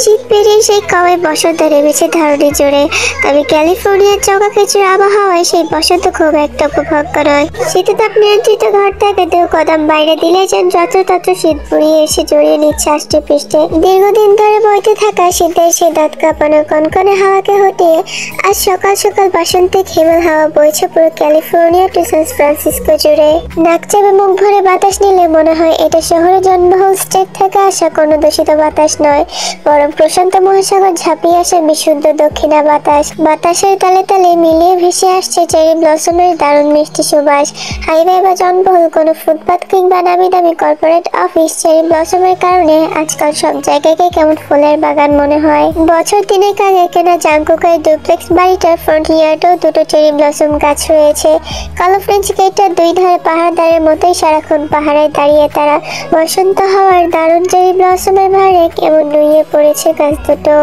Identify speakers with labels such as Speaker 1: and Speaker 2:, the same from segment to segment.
Speaker 1: শীত পেরিয়ে সেই কবে বসন্ত নেমেছে ধরণী জুড়ে, তবে ক্যালিফোর্নিয়ার চকাখেঁচুর আবহাওয়ায় সেই বসন্ত খুব একটা উপভোগ্য নয়। শীতে তাপ নিয়ন্ত্রিত ঘর থেকে 2 কদম বাইরে দিলে যেন যত্রতত্র শীত পুড়িয়ে এসে জড়িয়ে নিচ্ছে আষ্টে পৃষ্ঠে। দীর্ঘদিন ধরে বইতে থাকা শীতের সেই দাঁত কাঁপানো কনকনে হাওয়াকে হটিয়ে আজ সকাল সকাল বসন্তে হিমেল হাওয়া বইছে পুরো ক্যালিফোর্নিয়া টু সান ফ্রান্সিসকো জুড়ে। নাক চেপে মুখ ভরে বাতাস নিলে মনে হয় এটা শহরে জন্মহল স্টেট থেকে আসা কোনো দূষিত বাতাস নয়, বরং প্রশান্ত মহাসাগর ঝাঁপিয়ে আসা বিশুদ্ধ দক্ষিণা বাতাস। বাতাসের তালে তালে মিলিয়ে ভেসে আসছে চেরি ব্লসমের দারুণ মিষ্টি সুবাস। হাইওয়ে বা জনবহুল কোনো ফুটপাত কিংবা নামি দামি কর্পোরেট অফিস, চেরি ব্লসমের কারণে আজকাল সব জায়গাকে কেমন ফুলের বাগান মনে হয়। বছর 3 আগে কেনা জাংকুকের ডুপ্লেক্স বাড়িটার ফ্রন্ট ইয়ার্ডেও 2টো চেরি ব্লসম গাছ রয়েছে। কালো ফ্রেঞ্চ গেটটার 2 ধারে পাহাড়দারের মতোই সারাক্ষণ পাহাড়ে দাঁড়িয়ে তারা। বসন্ত হওয়ার দারুণ চেরি ব্লসমের ভারে কেমন নুয়ে পড়েছে গাছ দুটো।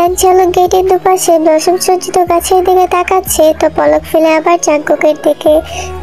Speaker 1: এক ঝলক গেটের দুপাশে ব্লসম সজ্জিত গাছের দিকে তাকাচ্ছে, তো পলক ফেলে আবার জাংকুকের দিকে,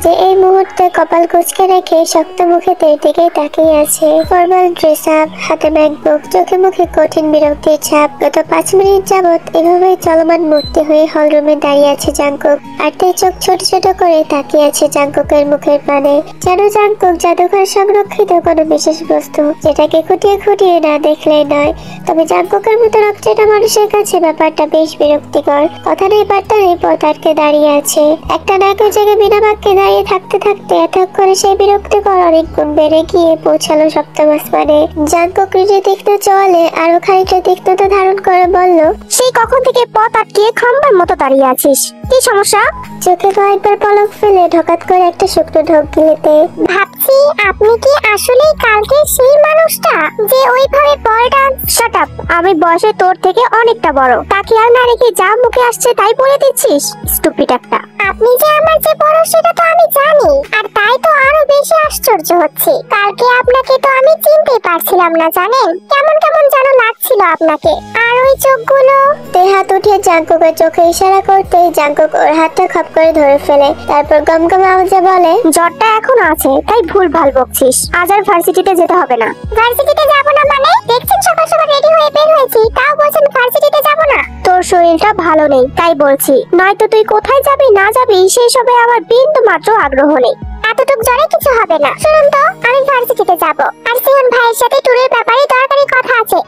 Speaker 1: যে এই মুহূর্তে কপাল কুঁচকে রেখে শক্ত মুখে তের দিকে তাকিয়ে আছে। ফর্মাল ড্রেস আপ, হাতে ম্যাকবুক, চোখে মুখে কঠিন বিরক্তির ছাপ। গত 5 মিনিট যাবৎ এভাবেই চলমান মূর্তি হয়ে হলরুমে দাঁড়িয়ে আছে জাংকুক, আর তার চোখ ছোট ছোট করে তাকিয়ে আছে জাংকুকের মুখের পানে। যেন জাংকুক জাদুঘর সংরক্ষিত কোনো বিশেষ বস্তু, যেটাকে খুঁটিয়ে খুঁটিয়ে না দেখলে নয়। তবে জাংকুকের মতো রক্তটা মানুষের কাছে ব্যাপারটা বেশ বিরক্তিকর। কথা নেই বার্তা নেই, পথ আটকে দাঁড়িয়ে আছে। একটা নাকের জায়গায় বিনা বাক্যে দাঁড়িয়ে থাকতে থাকতে এতক্ষণে সেই বিরক্তিকর অনেক গুণ বেড়ে গিয়ে পৌঁছালো 7ম আসমানে। জাংকুক নিজের তীক্ষ্ণ চোয়ালে আরো খানিকটা তীক্ষ্ণতা ধারণ করে বলল,
Speaker 2: সেই কখন থেকে পথ আটকিয়ে খাম্বার মতো দাঁড়িয়ে আছিস, কি সমস্যা?
Speaker 1: চোখে কয়েকবার পলক ফেলে ঢকাত করে একটা শুকনো ঢোক গিলেতে,
Speaker 2: ভাবছি আপনি কি আসলেই কালকে সেই মানুষটা যে ওইভাবে বলটা? শাট আপ, আমি বয়সে তোর থেকে অনেকটা বড়, তা খেয়াল না রেখে যা মুখে আসছে তাই বলে দিচ্ছিস, স্টুপিড একটা। আপনি যে আমার যে বড় সেটা তো আমি জানি, আর তাই তো আরো বেশি আশ্চর্য হচ্ছে। কালকে আপনাকে তো আমি চিনতেই পারছিলাম না, জানেন? কেমন কেমন যেন লাগছিল আপনাকে, আর ওই চোখগুলো।
Speaker 1: তে হাত উঠিয়ে জাংকুকের চোখে ইশারা করতেই জাংকুক ওর হাতটা খপ করে ধরে ফেলে, তারপর গমগম আওয়াজে বলে,
Speaker 2: জ্বরটা এখন আছে তাই ভুল ভাল বকছিস, আজ আর ভার্সিটিতে যেতে হবে না। ভার্সিটিতে যাব না মানে? দেখছেন সকাল সকাল রেডি হয়ে বের হয়েছি, তাও বলছেন ভার্সিটিতে যাব না? তোর শরীরটা ভালো নেই তাই বলছি, নয়তো তুই কোথায় যাবি না যাবি সেই সবে আমার বিন্দু মাত্র আগ্রহ নেই। এতটুক জ্বরে কিছু হবে না। শুনুন তো, আমি ভার্সিটিতে যাব, আর সিহন ভাইয়ের সাথে ট্যুরের ব্যাপারে দরকারি কথা আছে।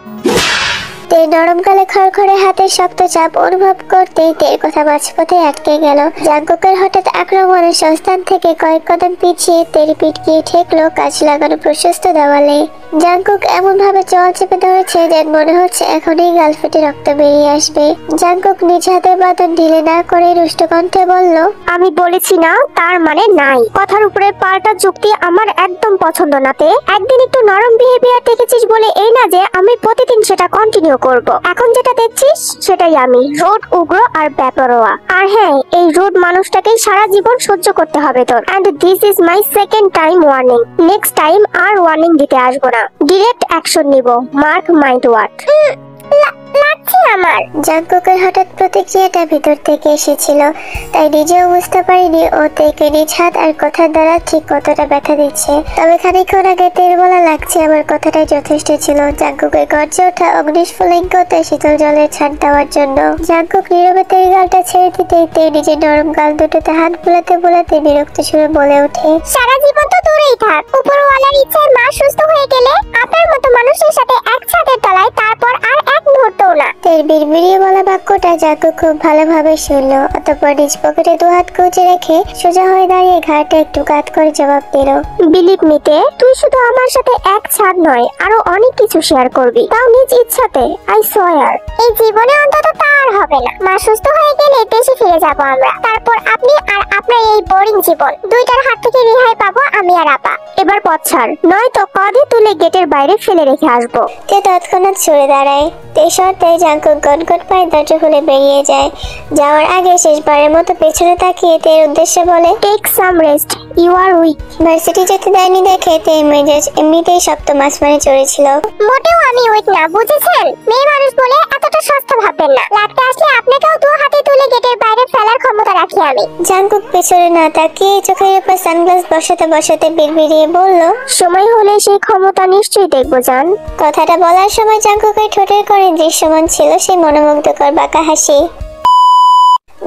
Speaker 1: তের নরম গালে খড়খড়ে হাতের শক্ত চাপ অনুভব করতেই তের কথা মাঝপথে আটকে গেল। জাংকুকের হঠাৎ আক্রমণের সংস্থান থেকে কয়েক কদম পিছিয়ে তের পিঠ গিয়ে ঠেকলো কাঁচ লাগানো প্রশস্ত দেওয়ালে। জাংকুক এমন ভাবে চোয়াল চেপে ধরেছে যেন মনে হচ্ছে এখনই গাল ফেটে রক্ত বেরিয়ে আসবে। জাংকুক নিজ হাতের বাদন ঢিলে না করে রুষ্ট কণ্ঠে বলল,
Speaker 2: আমি বলেছি না তার মানে নাই। কথার উপরে পাল্টা যুক্তি আমার একদম পছন্দ না। তে একদিন একটু নরম বিহেভিয়ার দেখেছিস বলে এই না যে আমি প্রতিদিন সেটা কন্টিনিউ করব। এখন যেটা দেখছিস সেটাই আমি, রোড উগ্র আর বেপরোয়া। আর হ্যাঁ, এই রোড মানুষটাকে সারা জীবন সহ্য করতে হবে তোর। And this is my second time warning. Next time আর ওয়ার্নিং দিতে আসবো না, ডিরেক্ট অ্যাকশন নিব, মার্ক মাই ওয়ার্ড। লাগছে আমার।
Speaker 1: জাংকুকের হঠাৎ প্রতিক্রিয়াটা ভিতর থেকে এসেছিল, তাই নিজেও বুঝতে পারিনি ও তেকে নিজ হাত আর কথার দ্বারা ঠিক কতটা ব্যথা দিচ্ছে। তবে খানিকক্ষণ আগে তের বলা লাগছে আমার কথাটাই যথেষ্ট ছিল জাংকুকের গর্জে ওঠা অগ্নিস্ফুলিঙ্গতে শীতল জলের ছাড় দেওয়ার জন্য। জাংকুক নীরবে তের গালটা ছেড়ে দিতেই তে নিজের নরম গাল দুটোতে হাত বোলাতে বোলাতে বিরক্ত সুরে বলে ওঠে,
Speaker 2: সারা জীবন তো দূরেই থাক, উপরওয়ালার ইচ্ছায় মা সুস্থ হয়ে গেলে আপনার মতো মানুষের সাথে এক ছাদের তলায় তারপর আর এক মুহূর্তও না।
Speaker 1: তের বিড়বিড়িয়ে বলা বাক্যটা জাংকুক খুব ভালোভাবে শুনলো, অতঃপর নিজ পকেটে 2 হাত কুঁচে রেখে সোজা হয়ে দাঁড়িয়ে ঘাড়টা একটু কাত করে জবাব দিল,
Speaker 2: বিলিভ মি তে, তুই শুধু আমার সাথে এক ছাদ নয় আরো অনেক কিছু শেয়ার করবি, তাও নিজ ইচ্ছাতে। I swear. এই জীবনে অন্তত তা আর হবে না। মা সুস্থ হয়ে গেলে দেশে ফিরে যাব আমরা, তারপর আপনি আর আপনার এই বোরিং জীবন, দুইটার হাত থেকে রেহাই পাবো আমি আর আপা। এবার পথ ছাড়, নয়তো কাঁধে তুলে গেটের বাইরে ফেলে রেখে আসবো।
Speaker 1: তে তৎক্ষণাৎ সরে দাঁড়ায়। তে শর্তে জাংকুক গটগট পায়ে দরজা খুলে বেরিয়ে যায়। যাওয়ার আগে শেষবারের মতো পেছনে তাকিয়ে তের উদ্দেশ্যে বলে,
Speaker 2: take some rest, you are weak.
Speaker 1: Varsity যেতে দেয়নি দেখে তে মেজাজ এমনিতেই 7ম আসমানে চড়েছিল।
Speaker 2: মোটেও আমি উইক না, বুঝেছেন? মেয়ে মানুষ বলে এতটা সস্তা ভাববেন না। লাগতে আসলে আপনাকেও 2 হাতে তুলে গেটের বাইরে ফেলার ক্ষমতা রাখি আমি।
Speaker 1: জাঙ্কুক পেছনে না তাকিয়ে চোখের উপর সানগ্লাস বসাতে বসাতে বিড়বিড়িয়ে বলল,
Speaker 2: সময় হলে সেই ক্ষমতা নিশ্চয়ই দেখবো জান।
Speaker 1: কথাটা বলার সময় জাঙ্কুকের ঠোঁটের কোণে দৃশ্যমান ছিল সেই মনোমুগ্ধকর বাঁকা হাসি।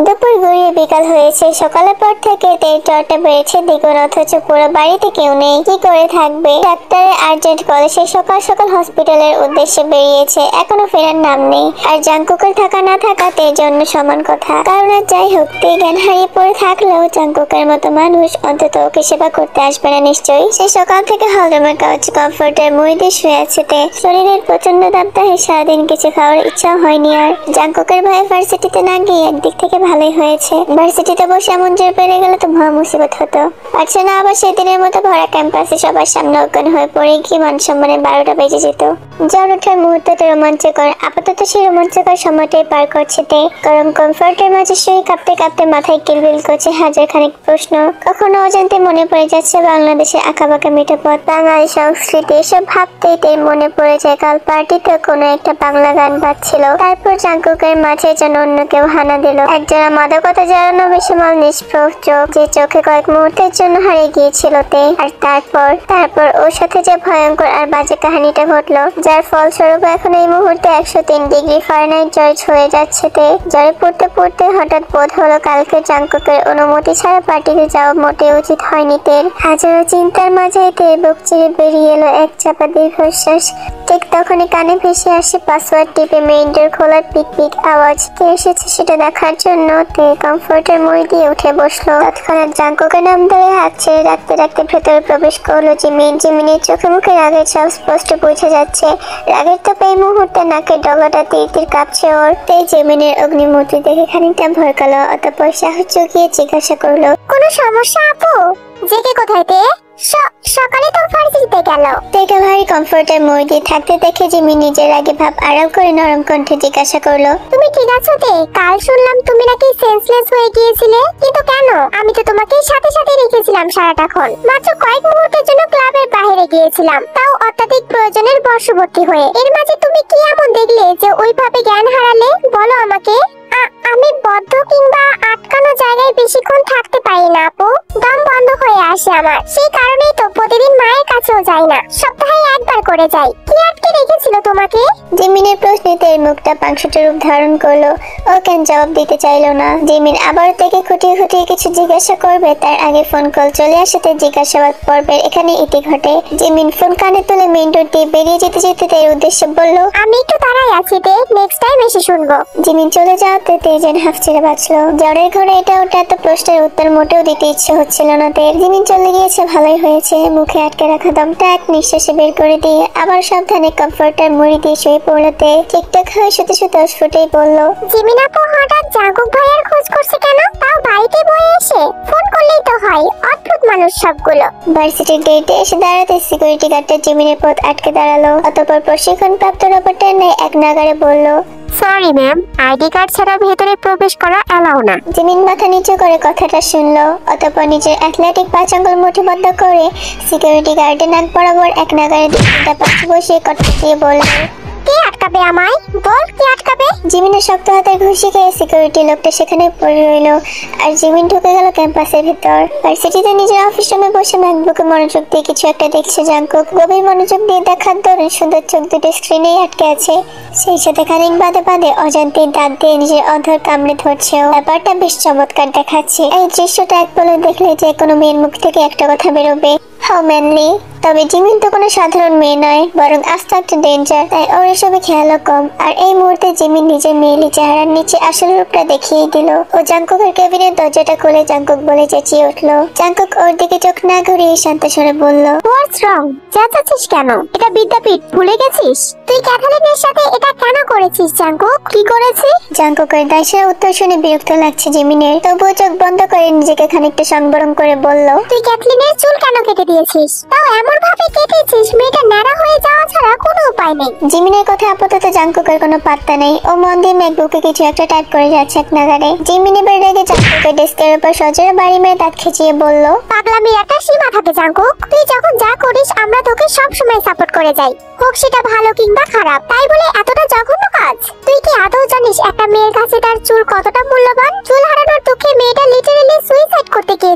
Speaker 1: দুপুর গড়িয়ে বিকাল হয়েছে। সকালের পর থেকে তেল চড়টা বেড়েছে দ্বিগুণ, অথচ পুরো বাড়িতে কেউ নেই। কি করে থাকবে? ডাক্তারের আর্জেন্ট কলে সে সকাল সকাল হসপিটালের উদ্দেশ্যে বেরিয়েছে, এখনো ফেরার নাম নেই। আর জাঙ্কুকের থাকা না থাকা তের জন্য সমান কথা। কারণ আর যাই হোক, তে জ্ঞান হারিয়ে পড়ে থাকলেও জাঙ্কুকের মতো মানুষ অন্তত ওকে সেবা করতে আসবে না নিশ্চয়ই। সে সকাল থেকে হলরুমের কাউচে কমফোর্টের মুড়ি দিয়ে শুয়ে আছে তে। শরীরের প্রচন্ড দাবদাহে সারাদিন কিছু খাওয়ার ইচ্ছাও হয়নি আর। জাঙ্কুকের ভয়ে ভার্সিটিতে না গিয়ে একদিক থেকে ভালোই হয়েছে। ভার্সিটিতে বসে এমন জোর বেড়ে গেলে তো মহা মুসিবত হতো। পারছে না আবার সেদিনের মতো ভরা ক্যাম্পাসে সবার সামনে অজ্ঞান হয়ে পড়ে গিয়ে মান সম্মানের 12টা বেজে যেত। জ্বর ওঠার মুহূর্তটা রোমাঞ্চকর। আপাতত সেই রোমাঞ্চকর সময়টাই পার করছে তে। গরম কমফোর্টের মাঝে শুয়ে কাঁপতে কাঁপতে মাথায় কিলবিল করছে হাজার খানিক প্রশ্ন। কখনো অজান্তে মনে পড়ে যাচ্ছে বাংলাদেশের আঁকাবাঁকা মিঠো পথ, বাঙালি সংস্কৃতি। এসব ভাবতেই তে মনে পড়ে যায় কাল পার্টিতে কোনো একটা বাংলা গান বাজছিল। তারপর জাঙ্কুকের মাঝে যেন অন্য কেউ হানা দিল। একজোড়া মাদকতা জড়ানো বিষমাল নিষ্প্রভ চোখ, যে চোখে কয়েক মুহূর্তের জন্য হারিয়ে গিয়েছিল তে। আর তারপর ওর সাথে যে ভয়ঙ্কর আর বাজে কাহিনীটা ঘটলো, যার ফলস্বরূপ এখন এই মুহূর্তে 103 ডিগ্রি ফারেনহাইট জ্বর ছুঁয়ে যাচ্ছে তে। জ্বরে পড়তে পড়তে হঠাৎ বোধ হলো কালকে জাঙ্কুকের অনুমতি ছাড়া পার্টিতে যাওয়া মোটেই উচিত হয়নি তের। হাজারো চিন্তার মাঝে তের বুক চিরে বেরিয়ে এলো এক চাপা দীর্ঘশ্বাস। ঠিক তখনই কানে ভেসে আসে পাসওয়ার্ড টিপে মেইন ডোর খোলার পিক পিক আওয়াজ। কে এসেছে সেটা দেখার জন্য তে কমফোর্টের মুড়ি দিয়ে উঠে বসলো। তৎক্ষণাৎ জাঙ্কুকের নাম ধরে হাত ছেড়ে রাখতে রাখতে ভেতরে প্রবেশ করলো জিমিন। জিমিনের চোখে মুখে রাগের ছাপ স্পষ্ট বোঝা যাচ্ছে। রাগের তো এই মুহূর্তে নাকের ডগাটা তীর তীর কাঁপছে ওর। তে জিমিনের অগ্নিমূর্তি দেখে খানিকটা ভরকালো, অতঃপর সাহস জুগিয়ে জিজ্ঞাসা করলো,
Speaker 2: কোনো সমস্যা আপু? জেগে কোথায় তে? সকালে তো ভার্সিটিতে গেল।
Speaker 1: তেকে ভারী কমফোর্টের মুড়ি দিয়ে থাকতে দেখে জিমিন নিজের আগে ভাব আড়াল করে নরম কণ্ঠে জিজ্ঞাসা করলো,
Speaker 2: তুমি ঠিক আছো তে? কাল শুনলাম তুমি নাকি সেন্সলেস হয়ে গিয়েছিলে, কিন্তু কেন? আমি তো তোমাকে সাথে সাথে রেখেছিলাম সারাটাক্ষণ। মাত্র কয়েক মুহূর্তের জন্য ক্লাবের বাইরে গিয়েছিলাম, তাও অত্যাধিক প্রয়োজনের বশবর্তী হয়ে। এর মাঝে তুমি কি এমন দেখলে যে ওইভাবে জ্ঞান হারালে? বলো আমাকে। আমি বদ্ধ কিংবা আটকানো জায়গায় বেশিক্ষণ থাকতে পারি না আপু, দম বন্ধ হয়ে আসে আমার। সেই কারণেই তো প্রতিদিন মায়ের কাছেও যাই না, সপ্তাহে একবার করে যাই। কি আটকে রেখেছিল তোমাকে?
Speaker 1: জিমিনের প্রশ্নে তের মুখটা পাংশুটে রূপ ধারণ করলো। ও কেন জবাব দিতে চাইলো না। জিমিন আবার থেকে খুঁটিয়ে খুঁটিয়ে কিছু জিজ্ঞাসা করবে তার আগে ফোন কল চলে আসে। তার জিজ্ঞাসাবাদ পর্বের এখানে ইতি ঘটে। জিমিন ফোন কানে তুলে মেইন ডোর দিয়ে বেরিয়ে যেতে যেতে তের উদ্দেশ্যে বলল,
Speaker 2: আমি একটু দাঁড়াই আছি তে, নেক্সট টাইম এসে শুনবো।
Speaker 1: জিমিন চলে যাওয়াতে তে যেন হাফ ছেড়ে বাঁচলো। জ্বরের ঘরে এটা ওটা এত প্রশ্নের উত্তর মোটেও দিতে ইচ্ছে হচ্ছিল না তের। জিমিন চলে গিয়েছে ভালোই হয়েছে। মুখে আটকে রাখা দমটা এক নিঃশ্বাসে বের করে দিয়ে আবার সাবধানে কমফোর্টার মুড়ি দিয়ে শুয়ে পড়লোতে। ঠিকঠাক হয়ে শুতে শুতে ফুটেই বলল,
Speaker 2: জিমিন আপু হঠাৎ জাঙ্কুক ভাইয়ার খোঁজ করছে কেন? তাও বাড়িতে বয়ে এসে? ফোন করলেই তো হয়। অদ্ভুত মানুষ সবগুলো।
Speaker 1: ভার্সিটির গেটে এসে দাঁড়াতে সিকিউরিটি গার্ডটা জিমিনের পথ আটকে দাঁড়ালো। অতঃপর প্রশিক্ষণপ্রাপ্ত রোবটের ন্যায় এক নাগারে বলল,
Speaker 2: সরি ম্যাম, আইডি কার্ড ছাড়া ভেতরে প্রবেশ করা এলাও না।
Speaker 1: জিমিন মাথা নিচু করে কথাটা শুনলো। অতঃপর নিজের অ্যাথলেটিক 5 আঙ্গুল মুঠিবদ্ধ করে সিকিউরিটি গার্ডের নাক বরাবর এক নাগারে দুটা পাশে বসিয়ে কথা দিয়ে বলল,
Speaker 2: কে আটকাবে আমায়? বল, কে আটকাবে?
Speaker 1: জিমিনের শক্ত হাতের ঘুষি খেয়ে সিকিউরিটি লোকটা সেখানে পড়ে রইল। আর জিমিন ঢুকে গেল ক্যাম্পাসের ভিতর। ভার্সিটিতে নিজের অফিস রুমে বসে ম্যাকবুকে মনোযোগ দিয়ে কিছু একটা দেখছে জাঙ্কুক। গভীর মনোযোগ দিয়ে দেখার দরুন সুন্দর চোখ দুটো স্ক্রিনেই আটকে আছে। সেই সাথে খানিক বাদে বাদে অজান্তে দাঁত দিয়ে নিজের অধর কামড়ে ধরছেও। ব্যাপারটা বেশ চমৎকার দেখাচ্ছে। এই দৃশ্যটা এক পলক দেখলে যে কোনো মেয়ের মুখ থেকে একটা কথা বেরোবে, হাউ ম্যানলি। তবে জিমিন তো কোনো সাধারণ মেয়ে নয়, বরং আস্ত একটা ডেঞ্জার। তাই ওর এসবে খেয়ালও কম। আর এই মুহূর্তে জিমিন নিজের মেয়েলি চেহারার নিচে আসল রূপটা দেখিয়ে দিল। ও জাঙ্কুকের কেবিনের দরজাটা খুলে জাঙ্কুক বলে চেঁচিয়ে উঠলো। জাঙ্কুক ওর দিকে চোখ না ঘুরিয়ে শান্ত স্বরে বলল,
Speaker 2: হোয়াটস রং? চেঁচাচ্ছিস কেন? এটা বিদ্যাপীঠ, ভুলে গেছিস? তুই ক্যাথলিনের সাথে এটা কেন করেছিস জাঙ্কুক? কি করেছি?
Speaker 1: জাঙ্কুকের দায়সারা উত্তর শুনে বিরক্ত লাগছে জিমিনের। তবুও চোখ বন্ধ করে নিজেকে খানিকটা সংবরণ করে বলল,
Speaker 2: তুই ক্যাথলিনের চুল কেন কেটে দিয়েছিস? তাও এমন ভাবে কেটেছিস মেয়েটা ন্যাড়া হয়ে যাওয়া ছাড়া কোনো উপায় নেই।
Speaker 1: জিমিনের কথা আপাতত জাঙ্কুকের কোনো পাত্তা নেই। ও মন দিয়ে ম্যাকবুকে কিছু একটা টাইপ করে যাচ্ছে এক নাগারে। জিমিন এবার রেগে জাঙ্কুকের ডেস্কের উপর সজোরে বাড়ি মেরে দাঁত খেঁচিয়ে বলল,
Speaker 2: পাগলামির একটা সীমা থাকে জাঙ্কুক। তুই যখন যা করিস আমরা তোকে সব সময় সাপোর্ট করে যাই, হোক সেটা ভালো কিংবা খারাপ। তাই বলে এতটা জঘন্য কাজ? তুই কি আদৌ জানিস একটা মেয়ের কাছে তার চুল কতটা মূল্যবান? চুল হারানোর দুঃখে মেয়েটা লিটারালি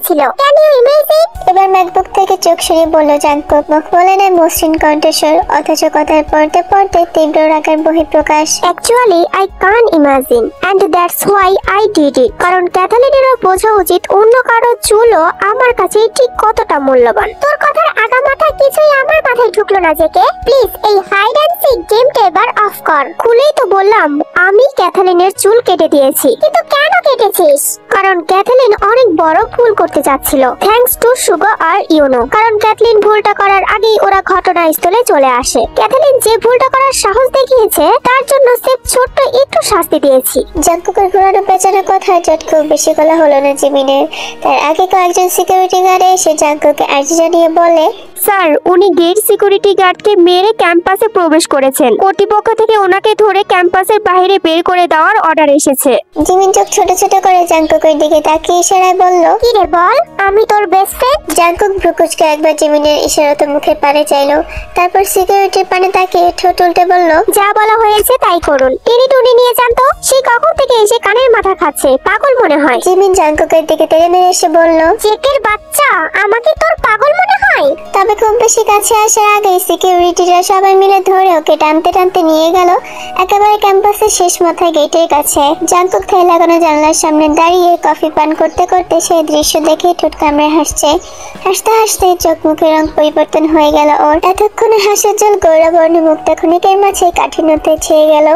Speaker 2: ছিল। Can you imagine?
Speaker 1: এবার ম্যাকবুক থেকে চোখ সরিয়ে বলল জাঙ্কুক, মুখ বলে নেয় মসৃণ কণ্ঠস্বর, অথচ কথার পড়তে পড়তে তীব্র রাগের বহিঃপ্রকাশ।
Speaker 2: Actually I can imagine and that's why I did it. কারণ ক্যাথালিনেরও বোঝা উচিত অন্য কারো চুলও আমার কাছে ঠিক কতটা মূল্যবান। তোর কথার আগামাথা কিছুই আমার মাথায় ঢুকলো না জেকে। প্লিজ এই হাইড অ্যান্ড সিক গেমটা এবার অফ কর। খুলেই তো বললাম আমি ক্যাথালিনের চুল কেটে দিয়েছি। কিন্তু কেন কেটেছিস? কারণ ক্যাথালিন অনেক বড় ভুল করতে যাচ্ছিল, থ্যাঙ্কস টু সুগা আর ইউনো। কারণ ক্যাথলিন ভুলটা করার আগেই ওরা ঘটনাস্থলে চলে আসে। ক্যাথালিন যে ভুলটা করার সাহস দেখিয়েছে তার জন্য সিপ ছোট্ট একটু শাস্তি দিয়েছি।
Speaker 1: জাঙ্কুকের ঘোরানো পেঁচানো কথা চট খুব বেশি বলা হলো না জিমিনের। তার আগে কয়েকজন সিকিউরিটি গার্ড এসে জাঙ্কুকে আর্জি জানিয়ে বলে,
Speaker 2: স্যার উনি গেট সিকিউরিটি গার্ডকে মেরে ক্যাম্পাসে প্রবেশ করেছেন। কর্তৃপক্ষ থেকে ওনাকে ধরে ক্যাম্পাসের বাইরে বের করে দেওয়ার অর্ডার এসেছে।
Speaker 1: জিমিন চোখ ছোট ছোট করে জাঙ্কুকের দিকে তাকিয়ে ইশারায় বলল,
Speaker 2: কি রে বল, আমি তোর বেস্ট ফ্রেন্ড।
Speaker 1: জাঙ্কুক ভ্রুকুচকে একবার জিমিনের ইশারাতে মুখের পানে চাইলো, তারপর সিকিউরিটির পানে তাকিয়ে ঠোঁট উল্টে বলল,
Speaker 2: যা বলা হয়েছে তাই করুন। টেনে টুনি নিয়ে যান তো। সে কখন থেকে এসে কানের মাথা খাচ্ছে, পাগল মনে হয়।
Speaker 1: জিমিন জাঙ্কুকের দিকে তেড়ে মেরে এসে বলল,
Speaker 2: চেকের বাচ্চা, আমাকে তোর পাগল মনে হয়?
Speaker 1: তবে খুব বেশি কাছে আসার আগেই সিকিউরিটিরা সবাই মিলে ধরে ওকে টানতে টানতে নিয়ে গেল একেবারে ক্যাম্পাসের শেষ মাথায় গেটের কাছে। জাঙ্কুক থাই লাগানো জানলার সামনে দাঁড়িয়ে কফি পান করতে করতে সেই দৃশ্য দেখে ঠোঁট কামড়ে হাসছে। হাসতে হাসতে চোখ মুখের রং পরিবর্তন হয়ে গেল ওর। এতক্ষণে হাসির জল গৌরবর্ণ মুক্তা ক্ষণিকের মাঝে কাঠিন্যতে ছেয়ে গেল।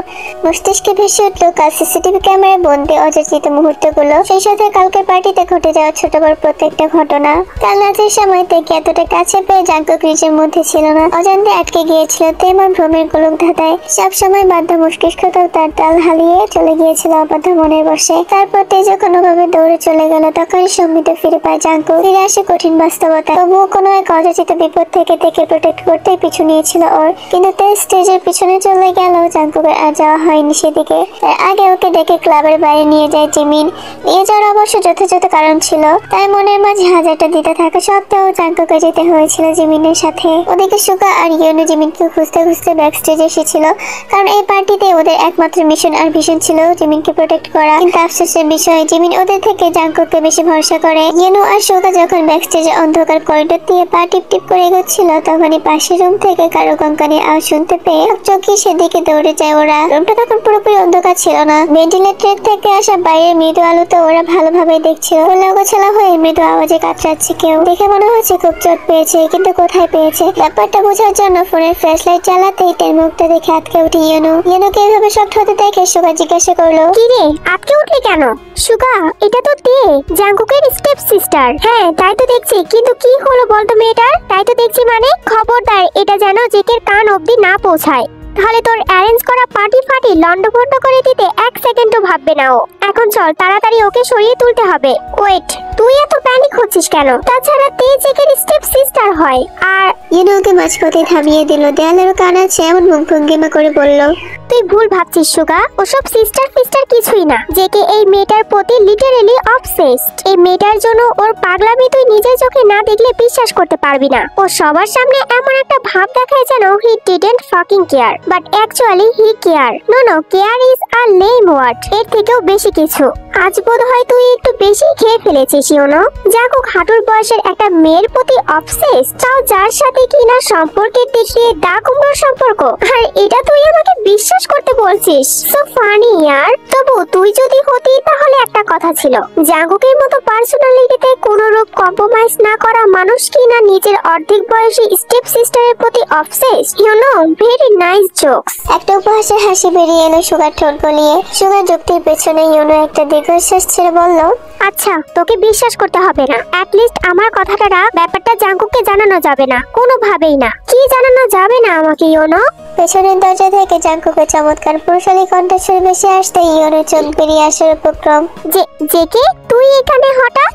Speaker 1: মস্তিষ্কে ভেসে উঠল কাল সিসিটিভি ক্যামেরায় বন্দি অযাচিত মুহূর্তগুলো, সেই সাথে কালকের পার্টিতে ঘটে যাওয়া ছোট বড় প্রত্যেকটা ঘটনা। কাল রাতের সময় থেকে এতটা কাছে পেয়ে জাঙ্কুক নিজের মধ্যে ছিল না, অজান্তে আটকে গিয়েছিল তেমন ভ্রমের গোলক ধাঁধায়। সবসময় বাধ্য মস্তিষ্কটাও তার তাল হারিয়ে চলে গিয়েছিল অবাধ্য মনের বসে। তারপর তেজো কোনোভাবে দৌড়ে চলে গেল, তখনই সম্মিত ফিরে পায় জাঙ্কুক। ফিরে আসে কঠিন বাস্তবতা। তবুও কোনো এক অযাচিত বিপদ থেকে প্রোটেক্ট করতেই পিছু নিয়েছিল ওর। কিন্তু তেজ স্টেজের পিছনে চলে গেল, জাঙ্কুকের আর যাওয়া হয়নি সেদিকে। তার আগে ওকে ডেকে ক্লাবের বাইরে নিয়ে যায় জিমিন। নিয়ে যাওয়ার অবশ্য যথাযথ কারণ ছিল, তাই মনের মাঝে হাজারটা দিতে থাকা সত্ত্বেও জাঙ্কুকে যেতে হয়েছিল জিমিনের সাথে। ওদিকে সুগা আর ইউনো জিমিনকে খুঁজতে খুঁজতে ব্যাক স্টেজে এসেছিল, কারণ এই পার্টিতে ওদের একমাত্র মিশন আর ভিশন ছিল জিমিনকে প্রোটেক্ট করা। কিন্তু আফসোসের বিষয় জিমিন ওদের থেকে জাঙ্কুককে বেশি ভরসা করে। ইউনো আর সুগা যখন ব্যাক স্টেজে অন্ধকার করিডোর দিয়ে পা টিপ টিপ করে এগোচ্ছিল, তখনই পাশের রুম থেকে কারো কঙ্কানি আওয়াজ শুনতে পেয়ে চোখে সেদিকে দৌড়ে যায় ওরা। রুমটা তখন পুরোপুরি অন্ধকার ছিল না, ভেন্টিলেটর থেকে আসা বাইরের মৃদু আলোতে ওরা ভালোভাবে দেখছিল। গোছালা হয়ে মৃদু আওয়াজে কাতরাচ্ছে কেউ। দেখে মনে হচ্ছে খুব চোট পেয়েছে, কিন্তু কোথায় পেয়েছে ব্যাপারটা বোঝার জন্য ফোনের ফ্ল্যাশ লাইট চালাতেই তার মুখটা দেখে আটকে উঠে ইউনোকে এভাবে শক্ত হতে দেখে সুগা জিজ্ঞাসা করলো,
Speaker 2: কি রে আটকে উঠলি কেন? সুগা এটা তো তে, জাঙ্কুকের স্টেপ সিস্টার। হ্যাঁ তাই তো দেখছি, কিন্তু কি হলো বলতো মেয়েটার? তাই তো দেখছি মানে খবরদার এটা যেন জেকের কান অবধি না পৌঁছায়, তাহলে তোর অ্যারেঞ্জ করা পার্টি লন্ডভন্ড করে দিতে এক সেকেন্ডও ভাববে না ও। এখন চল তাড়াতাড়ি ওকে সরিয়ে তুলতে হবে। ওয়েট, তুই এত প্যানিক হচ্ছিস কেন? তাছাড়া তে জেকের স্টেপ সিস্টার হয়। আর
Speaker 1: ইউনোকে মাঝপথে থামিয়ে দিল। দেয়ালেরও কান আছে এমন মুখ ভঙ্গিমা করে বলল,
Speaker 2: তুই ভুল ভাবছিস সুগা, ওসব সিস্টার ফিস্টার কিছুই না। জেকে এই মেয়েটার প্রতি লিটারেলি অবসেসড। এই মেয়েটার জন্য ওর পাগলামি তুই নিজের চোখে না দেখলে বিশ্বাস করতে পারবি না। ও সবার সামনে এমন একটা ভাব দেখায় যেন he didn't fucking care, but actually he care. No care is a lame word, এর থেকেও বেশি কিছু। আজ বোধহয় তুই একটু বেশি খেয়ে ফেলেছিস ইউনো। জাঙ্কুক হাঁটুর বয়সের একটা মেয়ের প্রতি অবসেস, তাও যার সাথে কিনা সম্পর্কের দিক দিয়ে দা কুমড়োর সম্পর্ক। আর এটা তুই আমাকে বিশ্বাস করতে বলছিস? সো ফানি ইয়ার। তবু তুই যদি হতি তাহলে একটা কথা ছিল, জাঙ্কুকের মতো পার্সোনালিটিতে কোনো রূপ কম্প্রোমাইজ না করা মানুষ কিনা নিজের অর্ধেক বয়সী স্টেপ সিস্টারের প্রতি obsess. You know, very nice jokes.
Speaker 1: একটা উপহাসের হাসি বেরিয়ে এলো সুগার ঠোঁট গলিয়ে। সুগার যুক্তির পেছনে ইউনো একটা দীর্ঘশ্বাস ছেড়ে বলল,
Speaker 2: আচ্ছা তোকে বিশ্বাস করতে হবে না। অ্যাটলিস্ট আমার কথাটা রাখ, ব্যাপারটা জাঙ্কুককে জানানো যাবে না, কোনোভাবেই না। কি জানানো যাবে না আমাকে ইউনো?
Speaker 1: পেছনের দরজা থেকে জাঙ্কুকের চমৎকার পুরুষালী কণ্ঠস্বর ভেসে আসতে ইউনোর চোখ বেরিয়ে আসার উপক্রম।
Speaker 2: জেকে তুই এখানে হঠাৎ?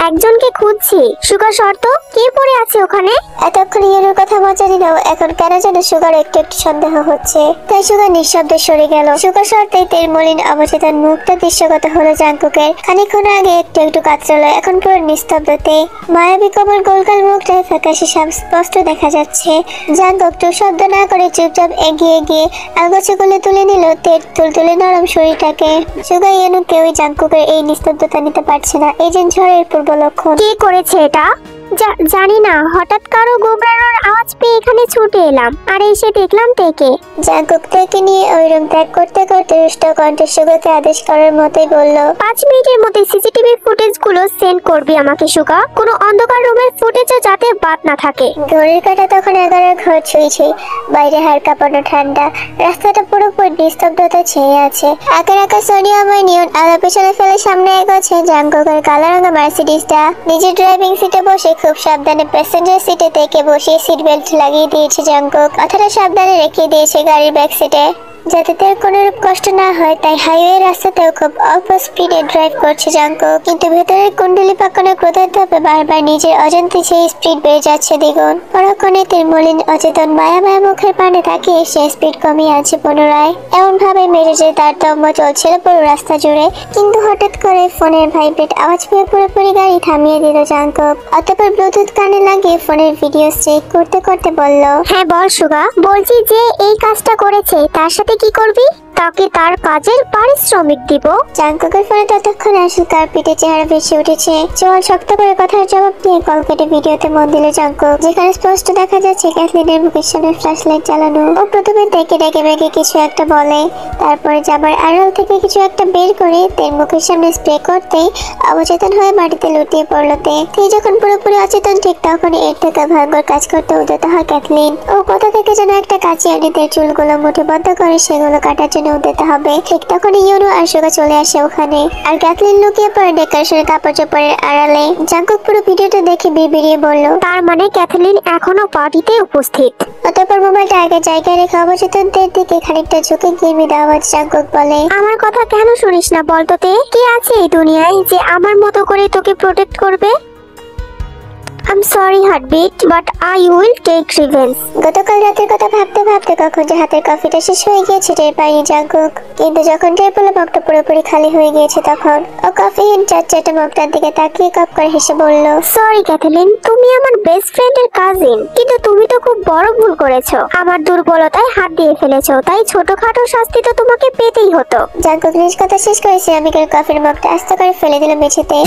Speaker 2: একজনকে খুঁজছি। সুগার শর্ত কে পড়ে আছে ওখানে?
Speaker 1: এতক্ষণ ইউনোর কথা মজা দিলেও এখন কেন যেন সুগার একটু একটু সন্দেহ হচ্ছে। তাই সুগার নিঃশব্দে সরে গেল। সুগার শর্তেই তেল মলিন অবচেতন মুখটা দৃশ্যগত হলো জাঙ্কুকের। খানিকক্ষণ আগে একটু একটু কাতরালো, এখন পুরো নিস্তব্ধতে। মায়াবী কোমল গোলগাল মুখটা ফ্যাকাশে স্পষ্ট দেখা যাচ্ছে। জাঙ্কুক টু শব্দ না করে চুপচাপ এগিয়ে গিয়ে আলগোছে গুলো তুলে নিল তুলতুলে নরম শরীরটাকে। সুগা ইয়েনুকে ওই জাঙ্কুকের এই নিস্তব্ধতা নিতে পারছে না। এই যে ঝড়ের পূর্ব লক্ষণ।
Speaker 2: কে করেছে এটা? জানি না, হঠাৎ কারো গোবরানোর আওয়াজ পেয়ে এখানে ছুটে এলাম আর এসে দেখলাম তেকে।
Speaker 1: জাঙ্কুক তেকে নিয়ে ওই রুম ত্যাগ করতে করতে রুষ্ট কণ্ঠে সুগাকে আদেশ করার মতোই বলল,
Speaker 2: 5 মিনিটের মধ্যে সিসিটিভি ফুটেজ গুলো সেন্ড করবি আমাকে সুগা। কোনো অন্ধকার রুমের ফুটেজও যাতে বাদ না থাকে।
Speaker 1: ঘড়ির কাঁটা তখন 11 ঘর ছুঁইছে। বাইরে হাড় কাঁপানো ঠান্ডা, রাস্তাটা পুরোপুরি নিস্তব্ধতা ছেয়ে আছে। একের একে সোনিয়াময় নিয়ন আলো পেছনে ফেলে সামনে এগোচ্ছে জাঙ্কুকের কালো রঙা মার্সিডিজটা। নিজের ড্রাইভিং সিটে বসে খুব সাবধানে প্যাসেঞ্জার সিটে থেকে বসিয়ে সিট বেল্ট লাগিয়ে দিয়েছে জাঙ্কুক। মাথাটা সাবধানে রেখে দিয়েছে গাড়ির ব্যাক সিটে, যাতে তার কোনোরূপ কষ্ট না হয়। তাই হাইওয়ে রাস্তাতেও খুব অল্প স্পিডে ড্রাইভ করছে জাঙ্কুক। কিন্তু ভেতরের কুণ্ডলি পাকানো ক্রোধের ধাপে বারবার নিজের অজান্তে সেই স্পিড বেড়ে যাচ্ছে দ্বিগুণ। পরক্ষণে তির মলিন অচেতন মায়া মুখের পানে তাকিয়ে সে স্পিড কমিয়ে আছে পুনরায়। এমন ভাবে মেজাজের তারতম্য চলছিল পুরো রাস্তা জুড়ে। কিন্তু হঠাৎ করে ফোনের ভাইব্রেট আওয়াজ পেয়ে পুরোপুরি গাড়ি থামিয়ে দিল জাঙ্কুক। অতঃপর ব্লুটুথ কানে লাগিয়ে ফোনের ভিডিও চেক করতে করতে বলল,
Speaker 2: হ্যাঁ বল সুগা। বলছি যে এই কাজটা করেছে তার সাথে কি করবি? তাকে তার কাজের পারিশ্রমিক দিব।
Speaker 1: জাঙ্কুকের ফোনে ততক্ষণে আসলে তার পিঠে চেহারা ভেসে উঠেছে। চোয়াল শক্ত করে কথার জবাব দিয়ে কল কেটে ভিডিওতে মন দিল জাঙ্কুক, যেখানে স্পষ্ট দেখা যাচ্ছে ক্যাথলিনের মুখের সামনে ফ্ল্যাশ লাইট জ্বালানো। ও প্রথমে ডেকে ডেকে বেগে কিছু একটা বলে, তারপরে জামার আড়াল থেকে কিছু একটা বের করে তের মুখের সামনে স্প্রে করতেই অবচেতন হয়ে মাটিতে লুটিয়ে পড়লো তে। যখন পুরোপুরি অচেতন ঠিক তখন এর থেকে ভয়ঙ্কর কাজ করতে উদ্যত হয় ক্যাথলিন। ও কোথা থেকে যেন একটা কাঁচি এনে তের চুলগুলো মুঠিবদ্ধ করে সেগুলো কাটার জন্য উদ্যত হবে। ঠিক তখন ইউনো আর সুগা চলে আসে ওখানে। আর ক্যাথলিন লুকিয়ে পড়ে ডেকোরেশনের কাপড় চোপড়ের আড়ালে। জাঙ্কুক পুরো ভিডিওটা দেখে বিড়বিড়িয়ে বলল,
Speaker 2: তার মানে ক্যাথলিন এখনো পার্টিতে উপস্থিত।
Speaker 1: অতঃপর মোবাইলটা আগে জায়গায় রেখে অবচেতন তের দিকে খানিকটা ঝুঁকে গিয়ে মৃদু আওয়াজ জাঙ্কুক বলে,
Speaker 2: আমার কথা কেন শুনিস না বলতো তে? কে আছে এই দুনিয়ায় যে আমার মতো করে তোকে প্রোটেক্ট করবে? I'm sorry heartbeat, but I will take revenge.
Speaker 1: গতকাল রাতের কথা ভাবতে ভাবতে কখন যে হাতের কফিটা শেষ হয়ে গিয়েছে টের পায়নি জাঙ্কুক। কিন্তু যখন টের পেল মগটা পুরোপুরি খালি হয়ে গিয়েছে তখন ও কফিহীন চারচাটা মগটার দিকে তাকিয়ে কপ করে হেসে বলল,
Speaker 2: সরি ক্যাথলিন, তুমি আমার বেস্ট ফ্রেন্ডের কাজিন, কিন্তু তুমি তো খুব বড় ভুল করেছো। আমার দুর্বলতায় হাত দিয়ে ফেলেছো, তাই ছোটখাটো শাস্তি তো তোমাকে পেতেই হতো।
Speaker 1: জাঙ্কুক নিজ কথা শেষ করে সিরামিকের কফির মগটা আস্ত করে ফেলে দিল মেঝেতে।